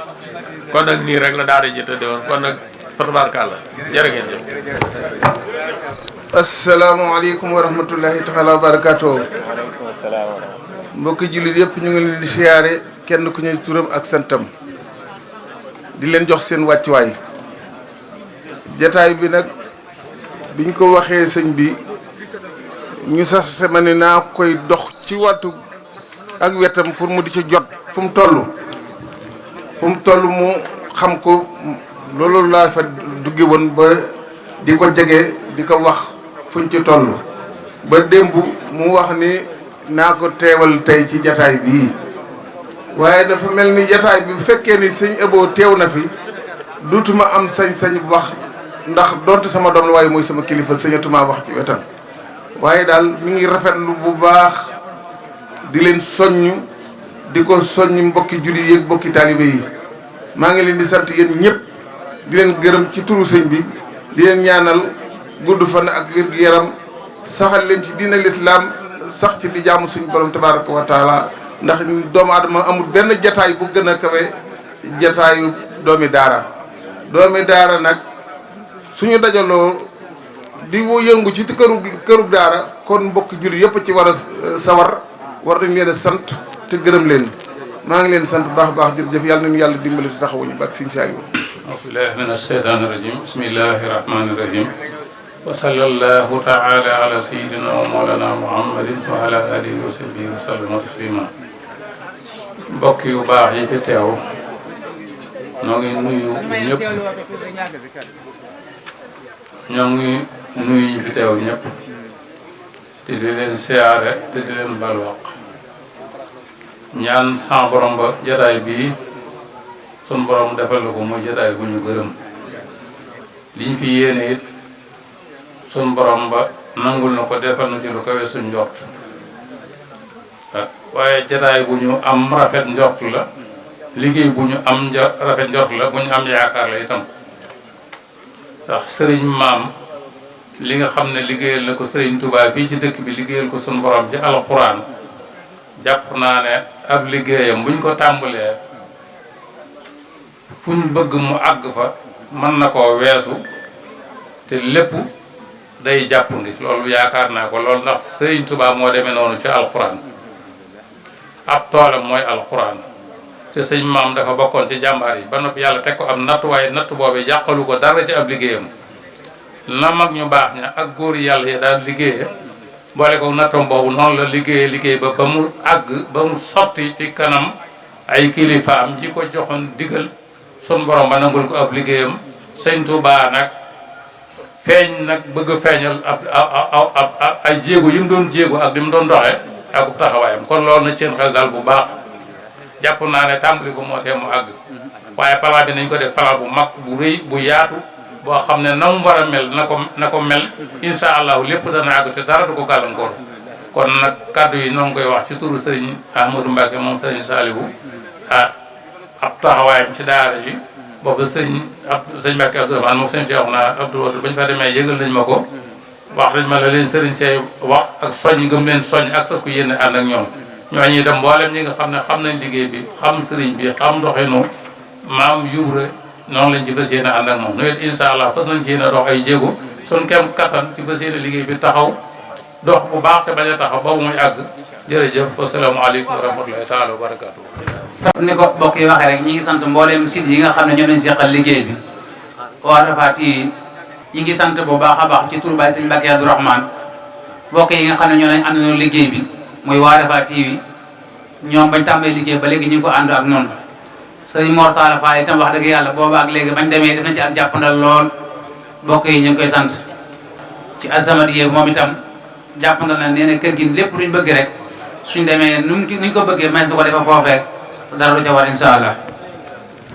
kon nag nii rek la daara ji tëdde woon kon nag fa tabaarkalla jërë ngeen jëf. asalaamaaleykum wa rahmatullahi taala wa barakaatu. mbokki jullit yëpp ñu ngi leen di siyaare kenn ku ñuy turam ak santam di leen jox seen wàccuwaay jataay bi nag biñ ko waxee sëñ bi ñu sax ma ne naa koy dox ci wattu ak wetam pour mu di ci jot fu mu toll mu xam ko loolu laa fa dugge woon ba di ko jege di ko wax fuñ ci toll ba démb mu wax ni naa ko teewal tey ci jataay bii waaye dafa mel ni jataay bi bu fekkee ni sëñ Abo teew na fi duutuma am sañ-sañ bu wax ndax donte sama doom la waaye mooy sama kilifa sëñatuma wax ci wetam waaye daal mi ngi rafetlu bu baax di leen soññ di ko soññ mbokki jullit yi ak mbokki taalibe yi maa ngi leen di sant yéen ñëpp di leen gërëm ci turu sëñ bi di leen ñaanal gudd fan ak wér-gu-yaram saxal leen ci diina lislaam sax ci di jaamu suñ borom tabaraka wa taala ndax doomu aadama amul benn jataay bu gën a kawe jataayu doomi daara nag suñu dajaloo di yëngu ci këru daara kon mbokki jullit yëpp ci war a sawar war nañ leen a sant te gërëm leen maa ngi leen sant bu baax a baax jërëjëf yàlla nañu yàlla dimbali te taxawuñu bak Sëriñ Saliou. Auzubillahi mina shaytaani rajim bismillahi rahmani rahim wa sallallahu taala ala sayyidina wa mawlana muhammadin wa ala alihi wa sahbihi wa sallama taslima. mbokk yu baax yi fi teew ñoo ngi nuyu ñëpp ñoo ngi nuyu ñi fi teew ñëpp te di leen siyaare te di leen balwaq ñaan sa borom ba jataay bii sun borom defal ko muy jataay bu ñu gërëm liñ fi yéene it sun borom ba nangul na ko defal na ci lu kawe suñ njort waaye jataay bu ñu am rafet njort la liggéey bu ñu am rafet njort la bu ñu am yaakaar la itam ndax sëriñ maam li nga xam ne liggéeyal na ko sëriñ Touba fii ci dëkk bi liggéeyal ko suñu borom ci alxuraan jàpp naa ne ab liggéeyam buñ ko tàmbalee fu ñu bëgg mu àgg fa mën na koo weesu te lépp day jàppandi loolu yaakaar naa ko loolu ndax sëriñ Touba moo demee noonu ci alxuraan ab toolam mooy alxuraan te sëñ maam dafa bokkoon ci jàmbaar yi ba noppi yàlla teg ko am natt waaye natt boobee yàqalu ko dara ci ab liggéeyam na mag ñu baax ña ak góor yàlla yi daan liggéeye boole ko nattom boobu noonu la liggéey ba ba mu àgg ba mu sotti fi kanam ay kilifaam yi ko joxoon digal sun borom ba nangul ko ab liggéeyam sëñ Tuubaa nag feeñ nag bëgg a feeñal ay jéego yi mu doon jéego ak li mu doon doxee ak taxawaayam kon loolu na seen xel daal bu baax jàpp naa ne tàmbali ko moo tee mu àgg waaye plan bi nañ ko def plan bu mag bu rëy bu yaatu boo xam ne na mu war a mel na ko mel insha allahu lépp dana àgg te dara du ko gàllankoor kon nag kàddu yi noo ngi koy wax ci turu sëriñ Ahmadou Mbacke moom sëriñ Saliou ab taxawaayam ci daara yi boobu sëñ Mbacke Abdourahmane moom sëñ Cheikh naa Abdou Wadou ba ñu fa demee yëgal nañ ma ko wax nañ ma la leen sëriñ see wax ak soññ ngëm leen soññ ak fas ku yéene ànd ak ñoom ñooñu itam mboolem ñi nga xam ne xam nañ liggéey bi xam sëriñ bi xam doxinu maam yubre noonu lañ ci fas yéene ànd ak moom nu it insha allah fas nañ ci yéene dox ay jéego suñ kem kattan ci fas yéene liggéey bi taxaw dox bu baax te bañ a taxaw ba muy àgg jërëjëf wasalaamaaleykum wa rahmatulahi taala wa barakaatu. ni ko mbokk yi waxee rek ñi ngi sant mboolem site yi nga xam ne ñoo leen seqal liggéey bi waa Rafah TV ñi ngi sant bu baax a baax ci turu Baay Sëñ Mbacke Abdourahmane mbokk yi nga xam ne ñoo leen àndandoo liggéey bi muy waa Rafah TV ñoom bañ tàmbalee liggéey ba léegi ñu ngi ko ànd ak noonu sëñ Mor Talla Fall itam wax dëgg yàlla booba ak léegi bañ demee def nañ ci ak jàppandal lool mbokk yi ñu ngi koy sant ci As-Samadiyya moom itam jàppandal na nee na kër gi lépp luñ bëgg rek suñ demee nuñ ko bëggee may sa ko defa foofee dara du ca war insha allah